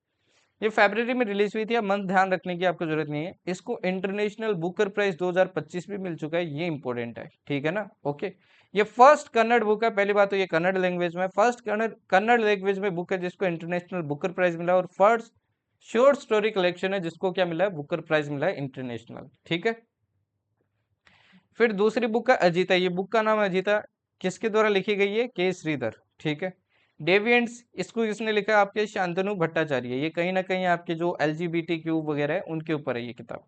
ये फरवरी में रिलीज हुई थी, अब मंथ ध्यान रखने की आपको जरूरत नहीं है। इसको इंटरनेशनल बुकर प्राइज 2025 भी मिल चुका है, ये इंपॉर्टेंट है, ठीक है ना, ओके। ये फर्स्ट कन्नड़ बुक है, पहली बात तो ये कन्नड़ लैंग्वेज में, फर्स्ट कन्नड़ लैंग्वेज में बुक है जिसको इंटरनेशनल बुकर प्राइज मिला, और फर्स्ट शॉर्ट स्टोरी कलेक्शन है जिसको क्या मिला है, बुकर प्राइज मिला है इंटरनेशनल, ठीक है। फिर दूसरी बुक है अजीता, ये बुक का नाम है अजीता, किसके द्वारा लिखी गई है, के श्रीधर, ठीक है। डेविएंट्स, इसको किसने लिखा है, आपके शांतनु भट्टाचार्य। ये कहीं ना कहीं आपके जो LGBTQ वगैरह है उनके ऊपर है ये किताब।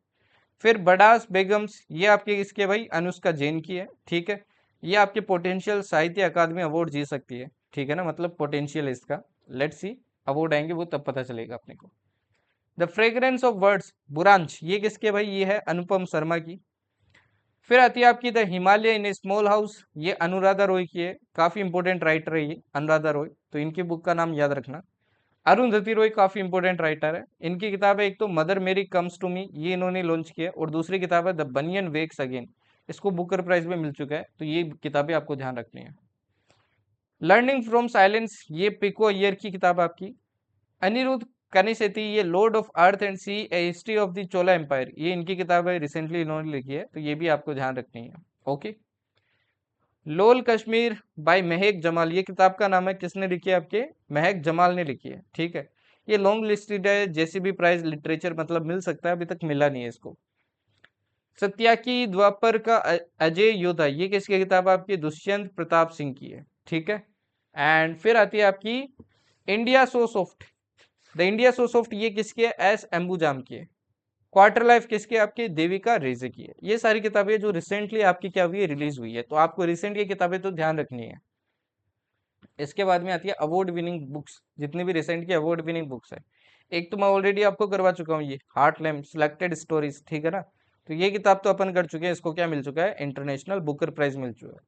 फिर बडास बेगम्स, ये आपके इसके भाई अनुष्का जैन की है, ठीक है। ये आपके पोटेंशियल साहित्य अकादमी अवार्ड जीत सकती है, ठीक है ना, मतलब पोटेंशियल है इसका। लेट्स सी, अवार्ड आएंगे वो तब पता चलेगा अपने को। द फ्रेग्रेंस ऑफ वर्ड्स बुरांश, ये किसके भाई, ये है अनुपम शर्मा की। फिर आती है आपकी the Himalaya in A small house, ये अनुराधा रॉय की है, काफी इंपोर्टेंट राइटर है ये अनुराधा रॉय, तो इनकी बुक का नाम याद रखना। अरुंधति रॉय काफी इंपोर्टेंट राइटर है, इनकी किताब है एक तो मदर मेरी कम्स टू मी, ये इन्होंने लॉन्च किया, और दूसरी किताब है द बनियन वेक्स अगेन, इसको बुकर प्राइज में मिल चुका है, तो ये किताबें आपको ध्यान रखनी है। लर्निंग फ्रॉम साइलेंस, ये पिको अय्यर की किताब आपकी। अनिरुद्ध कनिसेती, ये lord of earth and sea, a history of the Chola empire, ये इनकी किताब है, रिसेंटली इन्होंने लिखी है, तो ये भी आपको ध्यान रखनी है। ओके। लोल कश्मीर बाय महक जमाल, ये किताब का नाम है, किसने लिखी है आपके, महक जमाल ने लिखी है। ठीक है, ये लॉन्ग लिस्टेड है, जेसीबी प्राइज लिटरेचर मतलब मिल सकता है, अभी तक मिला नहीं है इसको। सत्याकी द्वापर का अजय योद्धा, ये किसकी किताब आपकी, दुष्यंत प्रताप सिंह की है। ठीक है, एंड फिर आती है आपकी India so soft, the India so soft, ये किसकी है, एस एम्बुजाम की है। क्वार्टर लाइफ किसकी, आपकी देविका रेजे की है। ये सारी किताबें जो रिसेंटली आपकी क्या हुई है, रिलीज हुई है, तो आपको रिसेंट की किताबें तो ध्यान रखनी है। इसके बाद में आती है अवार्ड विनिंग बुक्स, जितनी भी रिसेंट की अवार्ड विनिंग बुक्स है। एक तो मैं ऑलरेडी आपको करवा चुका हूँ, ये हार्ट लैम्प सिलेक्टेड स्टोरीज, ठीक है ना, तो ये किताब तो अपन कर चुके हैं, इसको क्या मिल चुका है, इंटरनेशनल बुकर प्राइज मिल चुका है।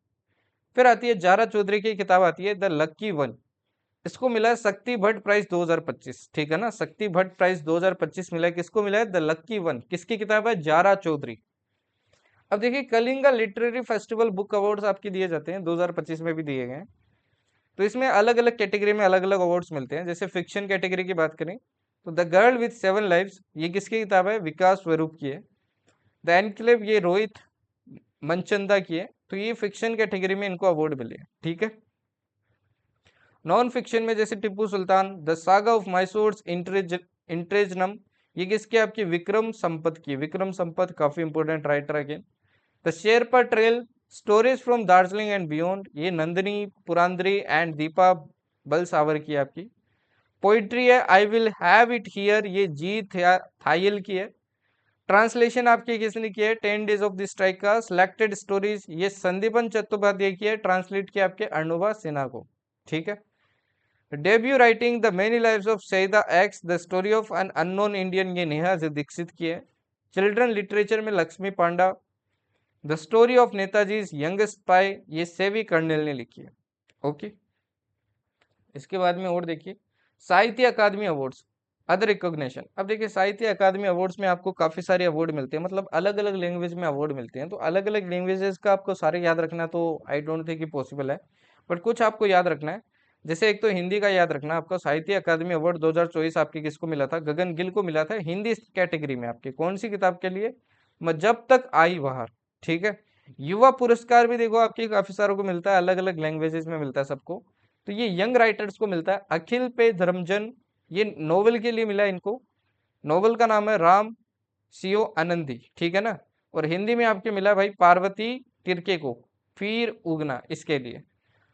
फिर आती है जारा चौधरी की किताब आती है द लक्की वन, इसको मिला है शक्ति भट्ट प्राइज 2025। ठीक है ना, शक्ति भट्ट प्राइज 2025 मिला है, किसको मिला है, द लक्की वन, किसकी किताब है, जारा चौधरी। अब देखिए Kalinga literary festival book awards आपके दिए जाते हैं, 2025 में भी दिए गए हैं। तो इसमें अलग अलग कैटेगरी में अलग अलग अवार्ड्स मिलते हैं। जैसे फिक्शन कैटेगरी की बात करें तो the girl with seven lives, ये किसकी किताब है, विकास स्वरूप की है। द एनक्लेव, ये रोहित मनचंदा की है। तो ये फिक्शन कैटेगरी में इनको अवार्ड मिले हैं। ठीक है, नॉन फिक्शन में जैसे टिप्पू सुल्तान, द सागा ऑफ मैसूर इंट्रेजनम, ये किसकी, आपकी विक्रम संपत की। विक्रम संपत काफी important writer again. The Sherpa trail, stories from Darjeeling and beyond, ये नंदिनी पुरांद्री एंड दीपा बलसावर की आपकी। पोइट्री है I will have it here, ये जी थायल की है। ट्रांसलेशन आपकी किसने की है, 10 डेज ऑफ द स्ट्राइक का। सिलेक्टेड स्टोरीज, ये संदीपन चट्टोपाध्याय की है, ट्रांसलेट किया आपके अर्णुबा सिन्हा को। ठीक है, debut writing the many lives of Syeda X, the story of an unknown Indian, ये नेहा दीक्षित की है। चिल्ड्रन लिटरेचर में Lakshmi Panda. The story of Netaji young spy, ये सेवी कर्नेल ने लिखी है। ओके, इसके बाद में और देखिए साहित्य अकादमी अवार्ड्स अदर रिकॉग्निशन। अब देखिए साहित्य अकादमी अवार्ड्स में आपको काफी सारे अवार्ड मिलते हैं, मतलब अलग अलग लैंग्वेज में अवार्ड मिलते हैं। तो अलग अलग लैंग्वेजेस का आपको सारे याद रखना तो आई डोंट थिंक कि पॉसिबल है, बट कुछ आपको याद रखना है। जैसे एक तो हिंदी का याद रखना, आपका साहित्य अकादमी अवार्ड 2024 आपके किसको मिला था, गगन गिल को मिला था, हिंदी कैटेगरी में आपके। कौन सी किताब के लिए, जब तक आई बहार। ठीक है, युवा पुरस्कार भी देखो आपके काफी सारों को मिलता है, अलग अलग लैंग्वेजेस में मिलता है सबको। तो ये यंग राइटर्स को मिलता है। अखिल पे धर्मजन, ये नोवेल के लिए मिला है इनको। नोवेल का नाम है राम सीओ आनंदी। ठीक है ना, और हिंदी में आपके मिला भाई पार्वती तिरके को, फिर उगना, इसके लिए।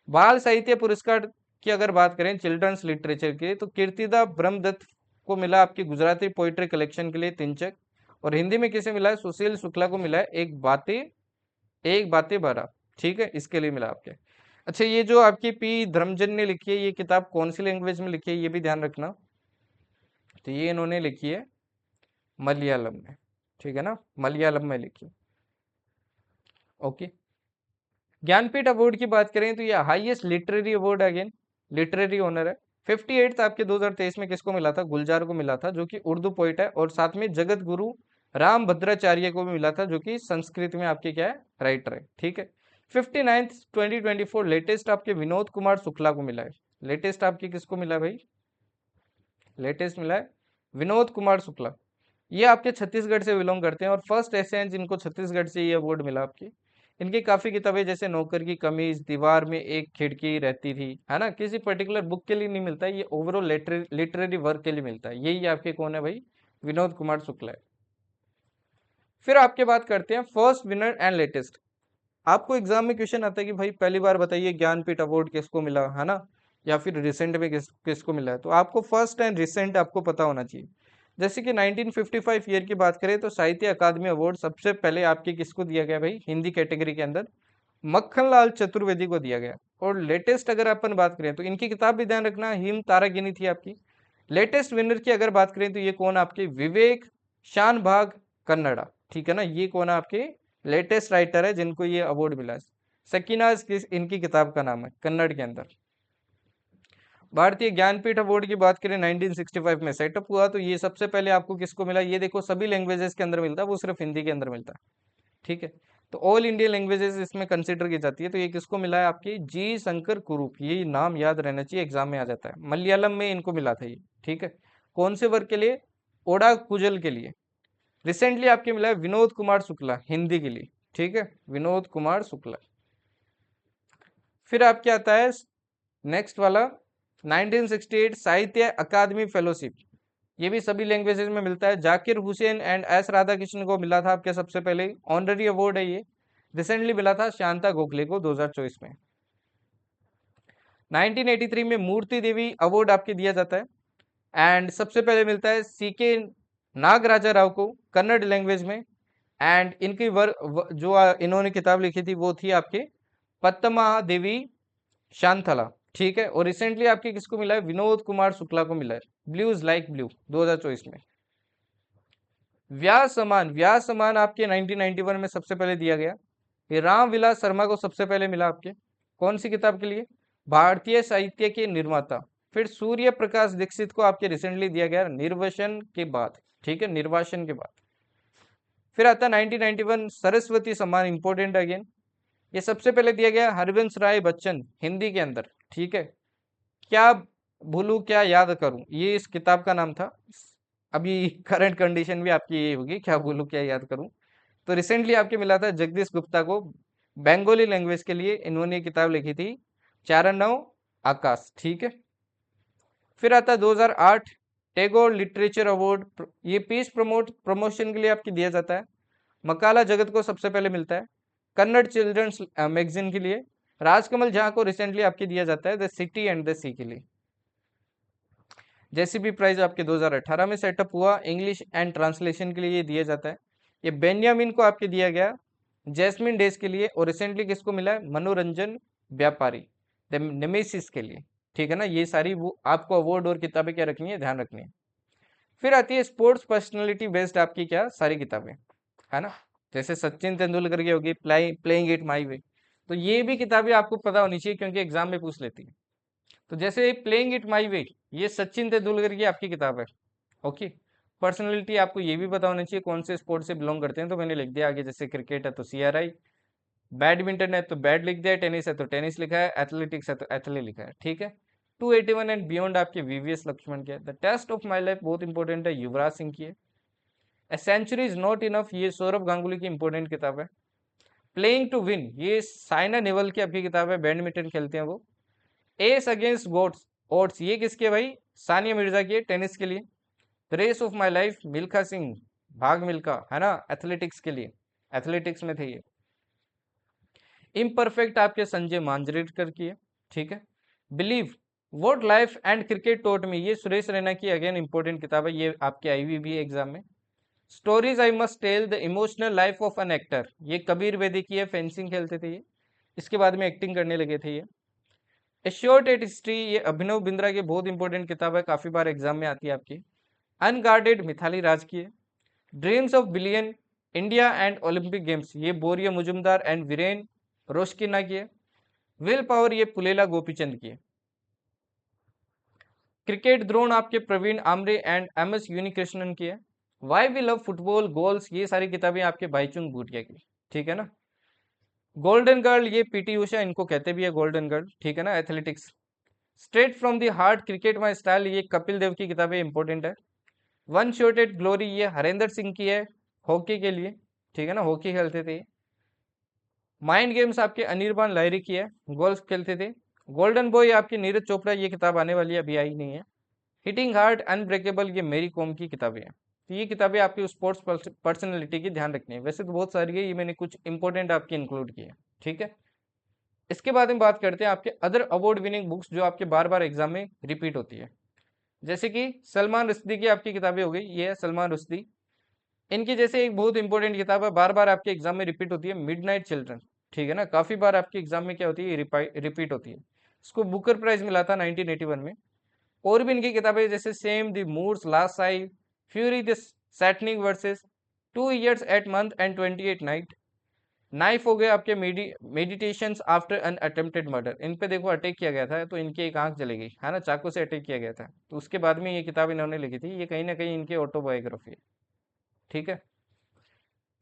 बाल साहित्य पुरस्कार की अगर बात करें चिल्ड्रंस लिटरेचर के, तो कीर्तिदा ब्रह्मदत्त को मिला आपकी गुजराती पोइट्री कलेक्शन के लिए तिनचक। और हिंदी में किसे मिला है, सुशील शुक्ला को मिला है एक बातें बारह। ठीक है, इसके लिए मिला आपके। अच्छा, ये जो आपकी पी धर्मजन ने लिखी है, ये किताब कौन सी लैंग्वेज में लिखी है, ये भी ध्यान रखना। तो ये इन्होंने लिखी है मलयालम में। ठीक है ना, मलयालम में लिखी। ओके, ज्ञानपीठ अवार्ड की बात करें तो ये highest literary award again, literary honour है। 58th आपके 2023 में किसको मिला था, गुलजार को मिला था, जो कि उर्दू पोइट है। और साथ में जगत गुरु राम भद्राचार्य को भी मिला था, जो कि संस्कृत में आपके क्या है, राइटर है। ठीक है, 59th 2024 लेटेस्ट आपके विनोद कुमार शुक्ला को मिला है। लेटेस्ट आपकी किसको मिला है भाई, लेटेस्ट मिला है विनोद कुमार शुक्ला। ये आपके छत्तीसगढ़ से बिलोंग करते हैं, और फर्स्ट ऐसे हैं जिनको छत्तीसगढ़ से ये अवार्ड मिला आपकी। इनकी काफी किताबें जैसे नौकर की कमीज, दीवार में एक खिड़की रहती थी, है ना, किसी पर्टिकुलर बुक के लिए नहीं मिलता है, ये ओवरऑल लिटरेरी वर्क के लिए मिलता है। यही आपके कौन है भाई, विनोद कुमार शुक्ला है। फिर आपके बात करते हैं फर्स्ट विनर एंड लेटेस्ट। आपको एग्जाम में क्वेश्चन आता है कि भाई पहली बार बताइए ज्ञानपीठ अवार्ड किसको मिला, है ना, या फिर रिसेंट में किसको मिला है। तो आपको फर्स्ट एंड रिसेंट आपको पता होना चाहिए। जैसे कि 1955 ईयर की बात करें तो साहित्य अकादमी अवार्ड सबसे पहले आपके किसको दिया गया भाई, हिंदी कैटेगरी के अंदर मक्खनलाल चतुर्वेदी को दिया गया। और लेटेस्ट अगर अपन बात करें तो इनकी किताब भी ध्यान रखना, हिम तारागिनी थी आपकी। लेटेस्ट विनर की अगर बात करें तो ये कौन आपके, विवेक शानभाग कन्नड़ा। ठीक है ना, ये कौन है आपके लेटेस्ट राइटर है जिनको ये अवार्ड मिला है। सकीना इनकी किताब का नाम है, कन्नड़ के अंदर। भारतीय ज्ञानपीठ अवार्ड की बात करें 1965 में सेटअप हुआ, तो ये सबसे पहले आपको किसको मिला, ये देखो सभी लैंग्वेजेस के अंदर मिलता है, वो सिर्फ हिंदी के अंदर मिलता है। ठीक है, तो ऑल इंडिया लैंग्वेजेस इसमें कंसिडर की जाती है। तो ये किसको मिला है, आपकी जी शंकर कुरूप, ये नाम याद रहना चाहिए, एग्जाम में आ जाता है। मलयालम में इनको मिला था ये। ठीक है, कौन से वर्क के लिए? ओडा कुजल के लिए। रिसेंटली आपके मिला है विनोद कुमार शुक्ला हिंदी के लिए, ठीक है, विनोद कुमार शुक्ला। फिर आपके आता है नेक्स्ट वाला 1968 साहित्य अकादमी फेलोशिप, ये भी सभी लैंग्वेजेस में मिलता है। जाकिर हुसैन एंड एस राधा कृष्ण को मिला था आपके सबसे पहले, ऑनररी अवार्ड है ये, रिसेंटली मिला था शांता गोखले को 2024 में। 1983 में मूर्ति देवी अवार्ड आपके दिया जाता है, एंड सबसे पहले मिलता है सीके नागराजा राव को कन्नड़ लैंग्वेज में। एंड इनकी जो इन्होंने किताब लिखी थी वो थी आपके पद्मा देवी शांतला, ठीक है। और रिसेंटली आपके किसको मिला है? विनोद कुमार शुक्ला को मिला है, ब्लूज लाइक ब्लू 2024 में। व्यास सम्मान आपके 1991 में सबसे पहले दिया गया। ये राम विलास शर्मा को सबसे पहले मिला आपके, कौन सी किताब के लिए? भारतीय साहित्य के निर्माता। फिर सूर्य प्रकाश दीक्षित को आपके रिसेंटली दिया गया निर्वासन के बाद, ठीक है, निर्वासन के बाद। फिर आता है 1991 सरस्वती सम्मान, इंपॉर्टेंट अगेन, ये सबसे पहले दिया गया हरिवंश राय बच्चन हिंदी के अंदर, ठीक है। क्या भूलूं क्या याद करूं, ये इस किताब का नाम था। अभी करंट कंडीशन भी आपकी ये होगी, क्या भूलूं क्या याद करूं। तो रिसेंटली आपके मिला था जगदीश गुप्ता को, बंगाली लैंग्वेज के लिए इन्होंने किताब लिखी थी चारणव आकाश, ठीक है। फिर आता है 2008 टैगोर लिटरेचर अवार्ड, ये पीस प्रमोशन के लिए आपकी दिया जाता है। मकाला जगत को सबसे पहले मिलता है कन्नड़ चिल्ड्रंस मैगजीन के लिए। राजकमल झा को रिसेंटली आपके दिया जाता है द सिटी एंड द सी के लिए। जेसीबी प्राइज आपके 2018 में सेटअप हुआ, इंग्लिश एंड ट्रांसलेशन के लिए ये दिया जाता है। ये बेन्यामिन को आपके दिया गया जैस्मिन डेज के लिए। और रिसेंटली किसको मिला है? मनोरंजन व्यापारी द नेमेसिस के लिए, ठीक है ना। ये सारी वो आपको अवार्ड और किताबें क्या रखनी है, ध्यान रखनी है। फिर आती है स्पोर्ट्स पर्सनैलिटी बेस्ड आपकी क्या सारी किताबें, है ना। जैसे सचिन तेंदुलकर की होगी प्लेइंग इट माई वे, तो ये भी किताबें आपको पता होनी चाहिए क्योंकि एग्जाम में पूछ लेती है। तो जैसे प्लेइंग इट माई वे, ये सचिन तेंदुलकर की आपकी किताब है, ओके। पर्सनैलिटी आपको ये भी पता होना चाहिए कौन से स्पोर्ट से बिलोंग करते हैं, तो मैंने लिख दिया आगे। जैसे क्रिकेट है तो CRI, बैडमिंटन है तो बैड लिख दिया, टेनिस है तो टेनिस लिखा है, एथलेटिक्स है तो एथले लिखा है, ठीक है। 281 एंड बियॉन्ड आपके VVS लक्ष्मण के। The test of my life बहुत इंपॉर्टेंट है, युवराज सिंह की है। A century is not enough, ये सौरभ गांगुली की इंपॉर्टेंट किताब है। प्लेइंग टू विन, ये साइना नेहवाल की आपकी किताब है, बैडमिंटन खेलते हैं वो। एस अगेंस्ट गोड्स ओड्स, ये किसके भाई? सानिया मिर्जा की है, टेनिस के लिए। Race of my life Milkha Singh, Bhaag Milkha, है ना, एथलेटिक्स के लिए, एथलेटिक्स में थे ये। इम्परफेक्ट आपके संजय मांजरेकर की है, ठीक है। Believe what life and cricket taught me, ये सुरेश रैना की अगेन इंपॉर्टेंट किताब है, ये आपके आई हुई भी है एग्जाम में। Stories I must tell the emotional life of an actor, ये कबीर बेदी की है, फेंसिंग खेलते थे ये, इसके बाद में एक्टिंग करने लगे थे ये। ए शॉर्ट एट हिस्ट्री, ये अभिनव बिंद्रा की बहुत इंपॉर्टेंट किताब है, काफी बार एग्जाम में आती है आपकी। अनगार्डेड मिथाली राज की है। Dreams of billion India and Olympic games, ये बोरिया मुजुमदार एंड वीरेन रोशकिना की है। विल पावर, ये पुलेला गोपीचंद की है। क्रिकेट द्रोण आपके प्रवीण आमरे एंड MS यूनिकृष्णन की है। Why we love football goals, ये सारी किताबें आपके भाईचुंग भूटिया की, ठीक है ना। गोल्डन गर्ल, ये PT उषा, इनको कहते भी है गोल्डन गर्ल, ठीक है ना, athletics. Straight from the heart cricket my style, ये कपिल देव की किताबें इंपॉर्टेंट है। वन शॉट एट ग्लोरी, ये हरेंद्र सिंह की है, हॉकी के लिए, ठीक है ना, हॉकी खेलते थे। माइंड गेम्स आपके अनिर्बान लाहिरी की है, गोल्फ खेलते थे। गोल्डन बॉय आपकी नीरज चोपड़ा, ये किताब आने वाली है, अभी आई नहीं है। हिटिंग हार्ट अनब्रेकेबल, ये मेरी कॉम की किताबें हैं। तो ये किताबें आपकी स्पोर्ट्स पर्सनैलिटी की ध्यान रखनी है, वैसे तो बहुत सारी है, ये मैंने कुछ इंपॉर्टेंट आपकी इंक्लूड की है, ठीक है। इसके बाद में बात करते हैं आपके अदर अवार्ड विनिंग बुक्स जो आपके बार बार एग्जाम में रिपीट होती है। जैसे कि सलमान रुश्दी की आपकी किताबें हो गई, ये है सलमान रुश्दी, इनकी जैसे एक बहुत इंपॉर्टेंट किताब है, बार बार आपके एग्जाम में रिपीट होती है, मिडनाइट चिल्ड्रन, ठीक है ना, काफी बार आपके एग्जाम में क्या होती है, रिपीट होती है। इसको बुकर प्राइज मिला था 1981 में। और भी इनकी किताबें जैसे shame the moor's last sigh, fury the satanic verses, 2 years 8 months and 28 night. Knife हो गए आपके meditations after an attempted murder, इन पे देखो अटैक किया गया था तो इनकी एक आंख चली गई, है ना, चाकू से अटैक किया गया था, तो उसके बाद में ये किताब इन्होंने लिखी थी, ये कहीं ना कहीं इनकी ऑटोबायोग्राफी है, ठीक है।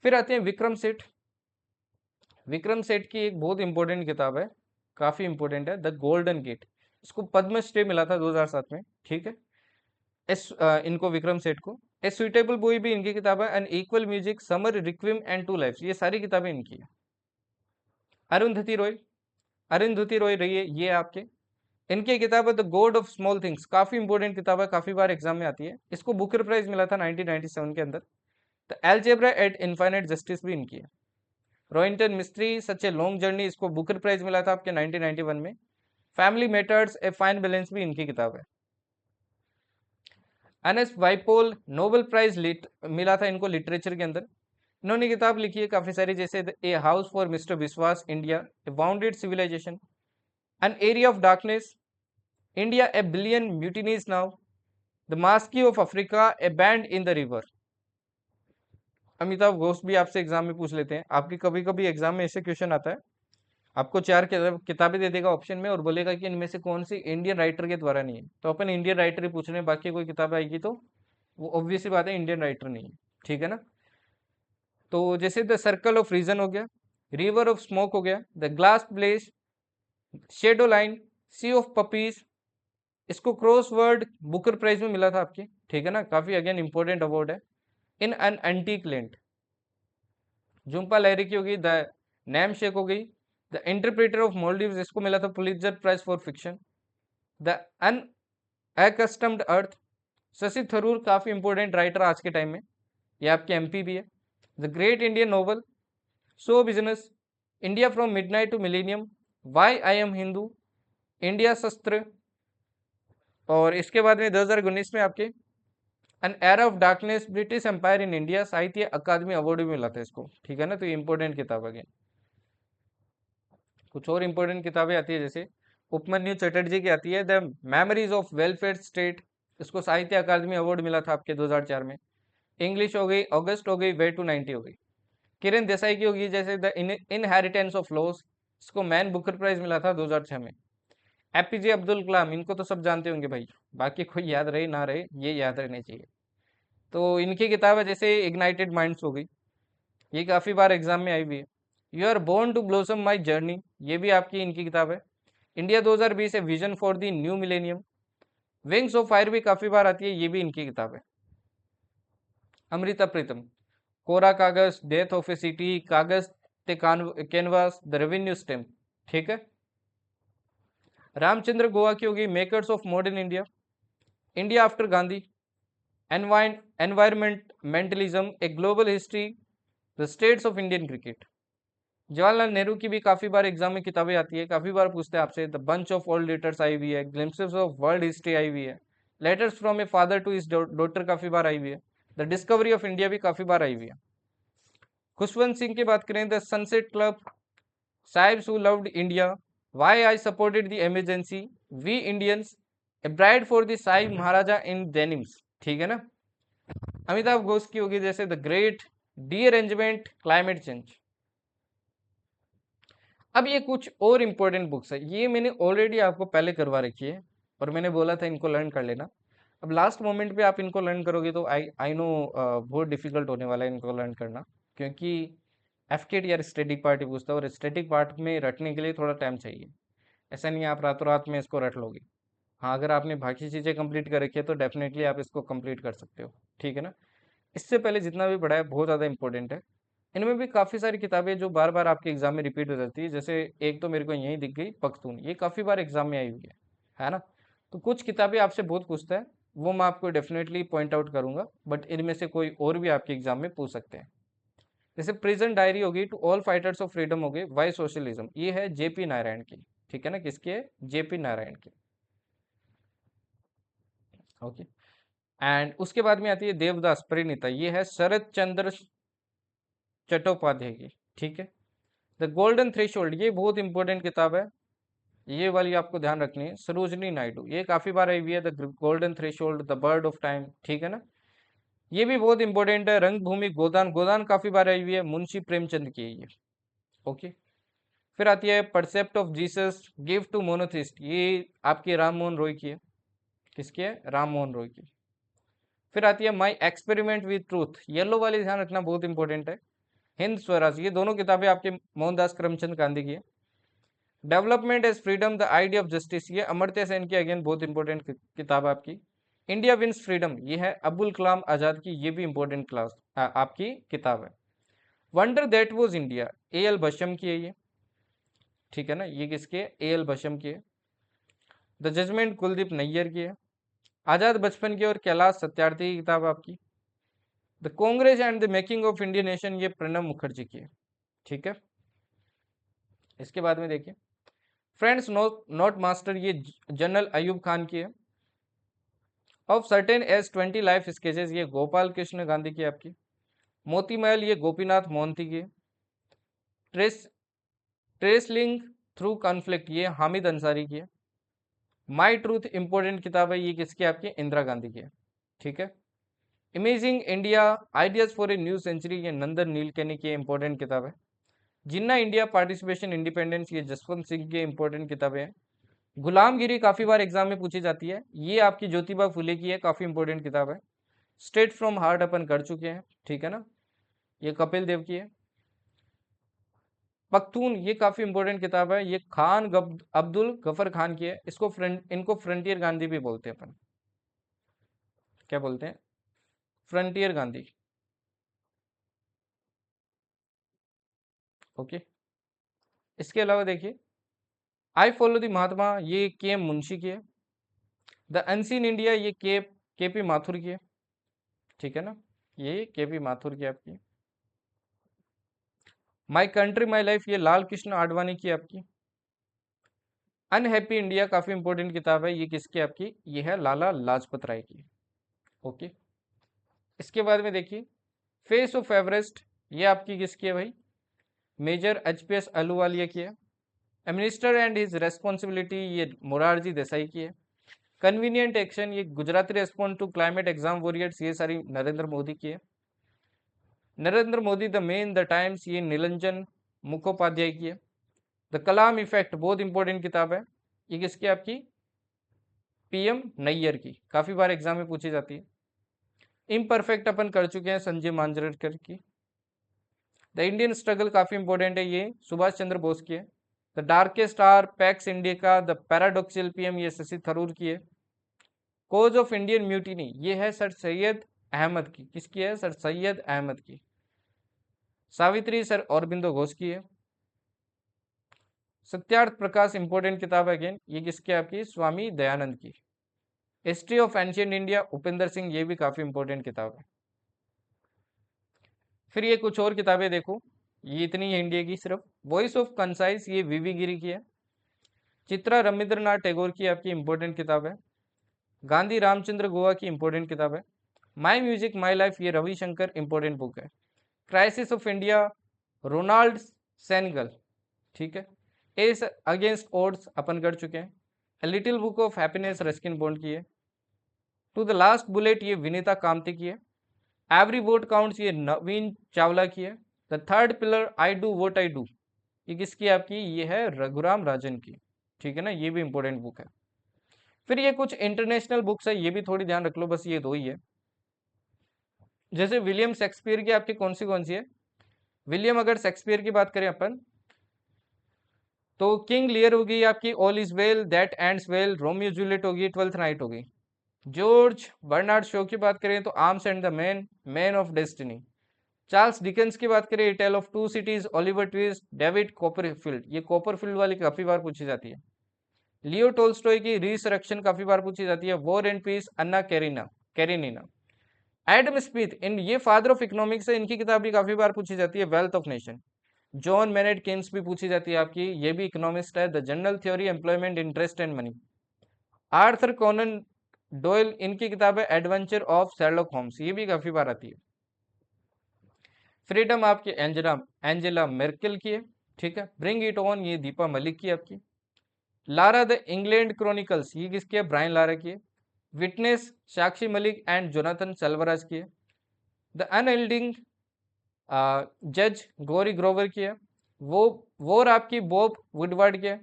फिर आते हैं विक्रम सेठ। विक्रम सेठ की एक बहुत इंपॉर्टेंट किताब है, काफी इंपॉर्टेंट है, द गोल्डन गेट, इसको पद्मश्री मिला था 2007 में, ठीक है। इनको विक्रम सेठ को। ए सुइटेबल बॉय भी इनकी किताब है। An equal music, summer requiem and two lives, ये सारी किताबें इनकी है। अरुंधति रॉय, अरुंधति रॉय रही है ये आपके, इनकी किताब है the God of small things, काफी इंपॉर्टेंट किताब है, काफी बार एग्जाम में आती है। इसको बुकर प्राइज मिला था 1997 के अंदर। The algebra at infinite justice भी इनकी है। Rohinton Mistry such a long journey, इसको बुकर प्राइज मिला था आपके 1991 में। Family matters a fine balance भी इनकी किताब है। एनएस वाइपोल नोबेल प्राइज मिला था इनको लिटरेचर के अंदर। इन्होंने किताब लिखी है काफी सारी, जैसे a house for mister Biswas India, a bounded civilisation, an area of darkness, India a billion mutinies now, the masque of Africa, a bend in the river. Amitabh Ghosh भी आपसे एग्जाम में पूछ लेते हैं, आपकी कभी कभी एग्जाम में ऐसे क्वेश्चन आता है, आपको चार किताबें दे देगा ऑप्शन में और बोलेगा कि इनमें से कौन सी इंडियन राइटर के द्वारा नहीं है, तो अपन इंडियन राइटर ही पूछ रहे हैं, बाकी कोई किताब आएगी तो वो ऑब्वियस बात है इंडियन राइटर नहीं है, ठीक है ना। तो जैसे द सर्कल ऑफ रीजन हो गया, रिवर ऑफ स्मोक हो गया, the glass place, shadow line, sea of poppies, इसको क्रॉसवर्ड बुकर प्राइज में मिला था आपके, ठीक है ना, काफी अगेन इंपॉर्टेंट अवार्ड है। In an antique land, Jhumpa Lahiri की होगी, द नैम शेक हो गई, द इंटरप्रेटर ऑफ मोल्डिव्स, इसको मिला था Pulitzer prize for fiction. The un accustomed earth, Shashi Tharoor काफी इंपॉर्टेंट राइटर आज के टाइम में, ये आपके एमपी भी है। The great Indian novel, show business, India from midnight to millennium, why I am Hindu, India Shastra, और इसके बाद में 2019 में आपके an era of darkness, British empire in India, Sahitya Akademi award भी मिला था इसको, ठीक है ना। तो ये इंपॉर्टेंट किताब है। कुछ और इंपॉर्टेंट किताबें आती है, जैसे उपमन्यु चटर्जी की आती है the memories of welfare state, इसको साहित्य अकादमी अवार्ड मिला था आपके 2004 में। इंग्लिश हो गई, ऑगस्ट हो गई, वे टू 90 हो गई। किरण देसाई की होगी जैसे द इनहेरिटेंस ऑफ लॉस, इसको मैन बुकर प्राइज मिला था 2006 में। एपीजे अब्दुल कलाम, इनको तो सब जानते होंगे भाई, बाकी कोई याद रहे ना रहे, ये याद रहने चाहिए। तो इनकी किताब है जैसे इग्नाइटेड माइंड्स हो गई, ये काफी बार एग्जाम में आई हुई है। You are born to blossom my journey, ये भी आपकी इनकी किताब है। इंडिया 2020 है, vision for the new millennium. Wings of fire भी काफी बार आती है, ये भी इनकी किताब है। अमृता प्रीतम, कोरा कागज, डेथ ऑफ ए सिटी, कागज ते कैनवास, द रेवेन्यू स्टेम, ठीक है। रामचंद्र गोवा की होगी makers of modern India, India after Gandhi, environmentalism, a global history, the states of Indian cricket. Jawaharlal Nehru की भी काफी बार एग्जाम में किताबें आती है, काफी बार पूछते हैं आपसे। The bunch of old letters आई हुई है, ग्लिम्पसेस ऑफ वर्ल्ड हिस्ट्री आई हुई है, letters from a father to his daughter काफी बार आई हुई है, द डिस्कवरी ऑफ इंडिया भी काफी बार आई हुई है। खुशवंत सिंह की बात करें, the sunset club, sahibs who loved India, why I supported the emergency, we Indians, a bride for the sahib maharaja in denims, ठीक है ना। अमिताभ घोष की होगी जैसे the great rearrangement, climate change. अब ये कुछ और इंपॉर्टेंट बुक्स है, ये मैंने ऑलरेडी आपको पहले करवा रखी है और मैंने बोला था इनको लर्न कर लेना। अब लास्ट मोमेंट पे आप इनको लर्न करोगे तो आई नो बहुत डिफिकल्ट होने वाला है इनको लर्न करना, क्योंकि एफकेट यार स्टैटिक पार्ट ही पूछता है और स्टैटिक पार्ट में रटने के लिए थोड़ा टाइम चाहिए। ऐसा नहीं है आप रातों रात में इसको रट लोगे। हाँ, अगर आपने बाकी चीज़ें कंप्लीट कर रखी है तो डेफिनेटली आप इसको कंप्लीट कर सकते हो, ठीक है ना। इससे पहले जितना भी पढ़ा है बहुत ज़्यादा इंपॉर्टेंट है। इनमें भी काफ़ी सारी किताबें जो बार बार आपके एग्जाम में रिपीट हो जाती है, जैसे एक तो मेरे को यही दिख गई पख्तून, ये काफ़ी बार एग्जाम में आई हुई है ना। तो कुछ किताबें आपसे बहुत पूछता है, वो मैं आपको डेफिनेटली पॉइंट आउट करूंगा, बट इनमें से कोई और भी आपके एग्जाम में पूछ सकते हैं। जैसे प्रिजन डायरी होगी, to all fighters of freedom हो गए, वाई सोशलिज्म, ये है जेपी नारायण की, ठीक है ना, किसकी है, जेपी नारायण की, ओके। एंड उसके बाद में आती है देवदास परिणीता, ये है शरद चंद्र चट्टोपाध्याय की, ठीक है। द गोल्डन थ्रेशोल्ड, ये बहुत इंपॉर्टेंट किताब है, ये वाली आपको ध्यान रखनी है। सरोजनी नायडू, ये काफी बार आई हुई है, the golden threshold, the bird of time, ठीक है ना, ये भी बहुत इंपॉर्टेंट है। रंगभूमि, गोदान, गोदान काफी बार आई हुई है, मुंशी प्रेमचंद की है ये, ओके। फिर आती है precepts of Jesus, gift to monotheists, ये आपकी राम मोहन रॉय की है, किसकी है, राम मोहन रॉय की। फिर आती है my experiment with truth, yellow वाली ध्यान रखना बहुत इंपॉर्टेंट है। हिंद स्वराज, ये दोनों किताबें आपके मोहनदास करमचंद गांधी की है। Development as freedom, the idea of justice, ये अमर्त्य सेन की अगेन बहुत इंपॉर्टेंट किताब आपकी। इंडिया विंस फ्रीडम, ये है अब्दुल कलाम आजाद की, ये भी इंपॉर्टेंट क्लास आपकी किताब है। Wonder that was India, A L Basham की है ये, ठीक है ना, ये किसके, ए एल बशम की है। द जजमेंट कुलदीप नैयर की है। आजाद बचपन की और कैलाश सत्यार्थी की किताब आपकी। The Congress and the making of Indian nation, ये प्रणब मुखर्जी की है, ठीक है। इसके बाद में देखिए फ्रेंड्स नॉट नॉट मास्टर, ये जनरल अयूब खान की है। Of certain age 20 life sketches, ये गोपाल कृष्ण गांधी की है आपकी। मोती महल, ये गोपीनाथ मोहंती की है। ट्रेस ट्रेसलिंग थ्रू कॉन्फ्लिक्ट, ये हामिद अंसारी की है। माई ट्रूथ इंपॉर्टेंट किताब है, ये किसकी आपकी, इंदिरा गांधी की है, ठीक है। Imagining India ideas for a new century, ये नंदन नीलकनी की इंपॉर्टेंट किताब है। जिन्ना इंडिया पार्टिसिपेशन इंडिपेंडेंस, ये जसवंत सिंह की इंपॉर्टेंट किताबें हैं। गुलामगिरी काफी बार एग्जाम में पूछी जाती है, ये आपकी ज्योतिबा फुले की है, काफी इंपॉर्टेंट किताब है। स्ट्रेट फ्रॉम हार्ट अपन कर चुके हैं, ठीक है ना, ये कपिल देव की है। पख्तून, ये काफी इंपॉर्टेंट किताब है, ये खान अब्दुल गफर खान की है। इनको फ्रंटियर गांधी भी बोलते हैं अपन, क्या बोलते हैं, फ्रंटियर गांधी, ओके। इसके अलावा देखिए आई फॉलो द महात्मा, ये के एम मुंशी की है। द अनसीन इंडिया, ये के पी माथुर की है, ठीक है ना, ये के पी माथुर की आपकी। माई कंट्री माई लाइफ, ये लाल कृष्ण आडवाणी की आपकी। अनहैप्पी इंडिया काफी इंपॉर्टेंट किताब है, ये किसकी आपकी, ये है लाला लाजपत राय की, ओके। इसके बाद में देखिए फेस ऑफ एवरेस्ट, ये आपकी किसकी है भाई, मेजर एचपीएस अहलूवालिया की है। A minister and his responsibility, ये मोरारजी देसाई की है। कन्वीनियंट एक्शन, ये Gujarati response to climate exam warriors, ये सारी नरेंद्र मोदी की है। Narendra Modi the man the times, ये निरंजन मुखोपाध्याय की है। द कलाम इफेक्ट बहुत इंपॉर्टेंट किताब है, ये किसकी आपकी, पीएम नैयर की, काफी बार एग्जाम में पूछी जाती है। इम्परफेक्ट अपन कर चुके हैं, संजय मांजरेकर की। द इंडियन स्ट्रगल काफी इंपॉर्टेंट है, ये सुभाष चंद्र बोस की है। The darkest are pax India का, द पैराडॉक्सियल पीएम, ये शशि थरूर की है। कोज ऑफ इंडियन म्यूटिनी, ये है सर सैयद अहमद की, किसकी है, सर सैयद अहमद की। सावित्री सर औरबिंदो घोष की है। सत्यार्थ प्रकाश इंपॉर्टेंट किताब है अगेन, ये किसकी आपकी, स्वामी दयानंद की। History of ancient India Upendra Singh, ये भी काफी इंपॉर्टेंट किताब है। फिर ये कुछ और किताबें देखो, ये इतनी है इंडिया की सिर्फ। वॉइस ऑफ कंसाइज, ये वीवी गिरी की है। चित्रा रविंद्रनाथ टैगोर की आपकी इंपॉर्टेंट किताब है। गांधी रामचंद्र गोवा की इंपॉर्टेंट किताब है। माई म्यूजिक माई लाइफ, ये रविशंकर इंपॉर्टेंट बुक है। क्राइसिस ऑफ इंडिया रोनाल्ड सेनगल, ठीक है। एस अगेंस्ट ओड्स अपन कर चुके हैं। A little book of happiness Ruskin bond की है। टू द लास्ट बुलेट, ये विनीता कामती की है। एवरी वोट काउंट्स, ये नवीन चावला की है। The third pillar I do vote I do, ये किसकी आपकी, ये है रघुराम राजन की, ठीक है ना, ये भी इंपॉर्टेंट बुक है। फिर ये कुछ इंटरनेशनल बुक्स है, ये भी थोड़ी ध्यान रख लो, बस ये दो ही है। जैसे विलियम शेक्सपियर की आपकी कौन सी है, विलियम अगर शेक्सपियर की बात करें अपन, तो किंग लियर होगी आपकी, All is Well That Ends Well, Romeo Juliet होगी, ट्वेल्थ नाइट होगी। जॉर्ज बर्नार्ड शो की बात करें तो Arms and the Man, Man of Destiny. Charles Dickens की बात करें, Tale of Two Cities, Oliver Twist, David Copperfield, ये कॉपरफील्ड वाली काफी बार पूछी जाती है। लियो टोल्स्टॉय की रिसरेक्शन काफी बार पूछी जाती है। War and peace, Anna Karenina. Adam Smith, इन ये फादर ऑफ इकोनॉमिक्स है, इनकी किताब भी काफी बार पूछी जाती है, wealth of nation. John Maynard Keynes भी पूछी जाती है आपकी, ये भी इकोनॉमिस्ट है। The general theory employment interest and money. Arthur Conan Doyle, इनकी किताब है एडवेंचर ऑफ शेरलॉक होम्स, ये भी काफी बार आती है। फ्रीडम आपकी एंजेला एंजेला मेर्केल की है, ठीक है। ब्रिंग इट ऑन, ये दीपा मलिक की आपकी। लारा द इंग्लैंड क्रॉनिकल्स, ये किसकी है, ब्रायन लारा की है। Witness Sakshi Malik and Jonathan Selvaraj की है। द अनएल्डिंग जज गौरी ग्रोवर की है। वो वोर आपकी बॉब वुडवर्ड की है।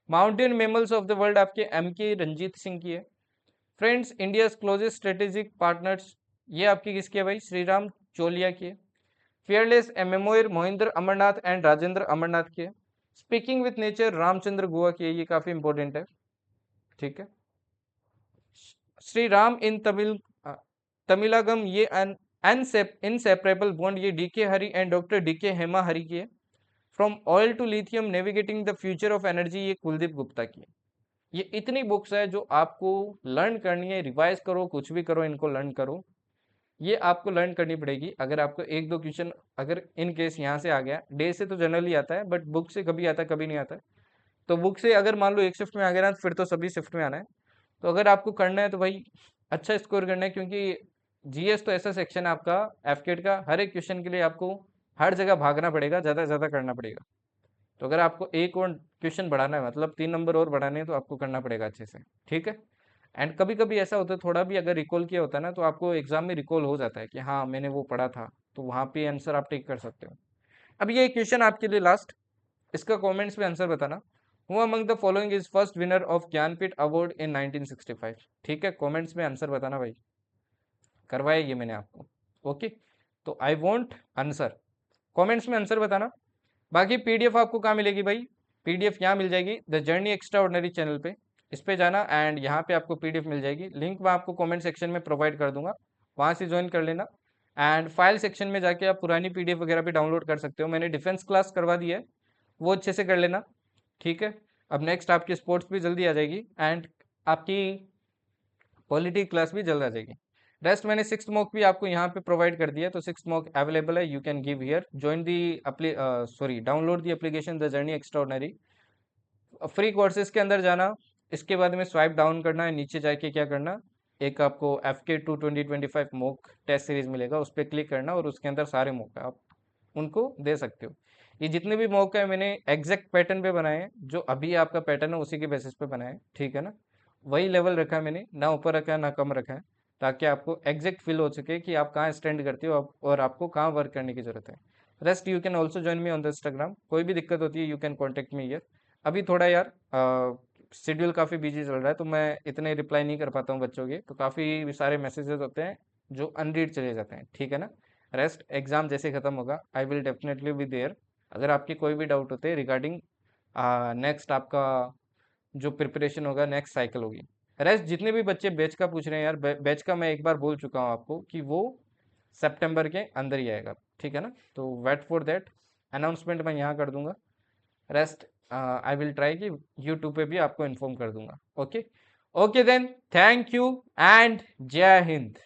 Mountain mammals of the world आपके एम के रंजीत सिंह की है। Friends India closest strategic partners, ये आपकी किसकी है भाई, श्रीराम चोलिया की है। Fearless a memoir Mohinder Amarnath and Rajinder Amarnath की है। Speaking with nature Ramachandra Guha की है, ये काफी इंपॉर्टेंट है, ठीक है। श्री राम इन तमिलगम, ये इनसेपरेबल बॉन्ड, ये DK Hari and doctor DK Hema Hari की है। From oil to lithium navigating the future of energy, ये कुलदीप गुप्ता की है। ये इतनी बुक्स है जो आपको लर्न करनी है, रिवाइज करो, कुछ भी करो, इनको लर्न करो। ये आपको लर्न करनी पड़ेगी। अगर आपको एक दो क्वेश्चन अगर इन केस यहाँ से आ गया, डे से तो जनरली आता है, बट बुक से कभी आता है कभी नहीं आता है। तो बुक से अगर मान लो एक शिफ्ट में आ गया ना, फिर तो सभी शिफ्ट में आना है। तो अगर आपको करना है तो भाई अच्छा स्कोर करना है, क्योंकि जीएस तो ऐसा सेक्शन है आपका, एफकेट का, हर एक क्वेश्चन के लिए आपको हर जगह भागना पड़ेगा, ज़्यादा से ज़्यादा करना पड़ेगा। तो अगर आपको एक और क्वेश्चन बढ़ाना है, मतलब 3 नंबर और बढ़ाने हैं, तो आपको करना पड़ेगा अच्छे से, ठीक है। एंड कभी कभी ऐसा होता है, थोड़ा भी अगर रिकॉल किया होता है ना, तो आपको एग्जाम में रिकॉल हो जाता है कि हाँ मैंने वो पढ़ा था, तो वहाँ पे आंसर आप टिक कर सकते हो। अब ये क्वेश्चन आपके लिए लास्ट, इसका कमेंट्स में आंसर बताना। Who among the following is first winner of Jnanpith award in 1965? ठीक है, कमेंट्स में आंसर बताना भाई, करवाया ये मैंने आपको। ओके, तो आई वॉन्ट आंसर, कमेंट्स में आंसर बताना। बाकी पीडीएफ आपको कहाँ मिलेगी भाई? पीडीएफ यहाँ मिल जाएगी the journey extra ordinary channel पे। इस पे जाना एंड यहाँ पे आपको पीडीएफ मिल जाएगी, लिंक मैं आपको कमेंट सेक्शन में प्रोवाइड कर दूंगा, वहाँ से ज्वाइन कर लेना। एंड फाइल सेक्शन में जाके आप पुरानी पीडीएफ वगैरह भी डाउनलोड कर सकते हो, मैंने डिफेंस क्लास करवा दी है, वो अच्छे से कर लेना, ठीक है। अब नेक्स्ट आपकी स्पोर्ट्स भी जल्दी आ जाएगी एंड आपकी पॉलिटी क्लास भी जल्द आ जाएगी। रेस्ट मैंने सिक्स मॉक भी आपको यहाँ पे प्रोवाइड कर दिया, तो सिक्स मॉक अवेलेबल है, you can give here, join the sorry download the application the journey extraordinary. Free courses के अंदर जाना, इसके बाद में स्वाइप डाउन करना है, नीचे जाके क्या करना, एक आपको FK2 2025 मॉक टेस्ट सीरीज मिलेगा, उस पर क्लिक करना और उसके अंदर सारे मौके आप उनको दे सकते हो। ये जितने भी मौके हैं मैंने एग्जैक्ट पैटर्न पे बनाए हैं, जो अभी आपका पैटर्न है उसी के बेसिस पे बनाए हैं, ठीक है ना। वही लेवल रखा है मैंने, ना ऊपर रखा है ना कम रखा है, ताकि आपको एग्जैक्ट फील हो सके कि आप कहाँ स्टैंड करते हो और आपको कहाँ वर्क करने की जरूरत है। Rest you can also join me on the Instagram, कोई भी दिक्कत होती है you can contact me here. अभी थोड़ा यार शेड्यूल काफ़ी बिजी चल रहा है, तो मैं इतने रिप्लाई नहीं कर पाता हूँ बच्चों के, तो काफ़ी सारे मैसेजेस होते हैं जो अनरीड चले जाते हैं, ठीक है ना। रेस्ट एग्जाम जैसे ख़त्म होगा I will definitely be there. अगर आपकी कोई भी डाउट होते हैं रिगार्डिंग नेक्स्ट आपका जो प्रिपरेशन होगा, नेक्स्ट साइकिल होगी। रेस्ट जितने भी बच्चे बैच का पूछ रहे हैं यार, बैच का मैं एक बार बोल चुका हूँ आपको कि वो सितंबर के अंदर ही आएगा, ठीक है ना। तो वेट फॉर दैट, अनाउंसमेंट मैं यहाँ कर दूंगा। रेस्ट आई विल ट्राई कि यूट्यूब पे भी आपको इन्फॉर्म कर दूंगा। Okay okay then, thank you and जय हिंद।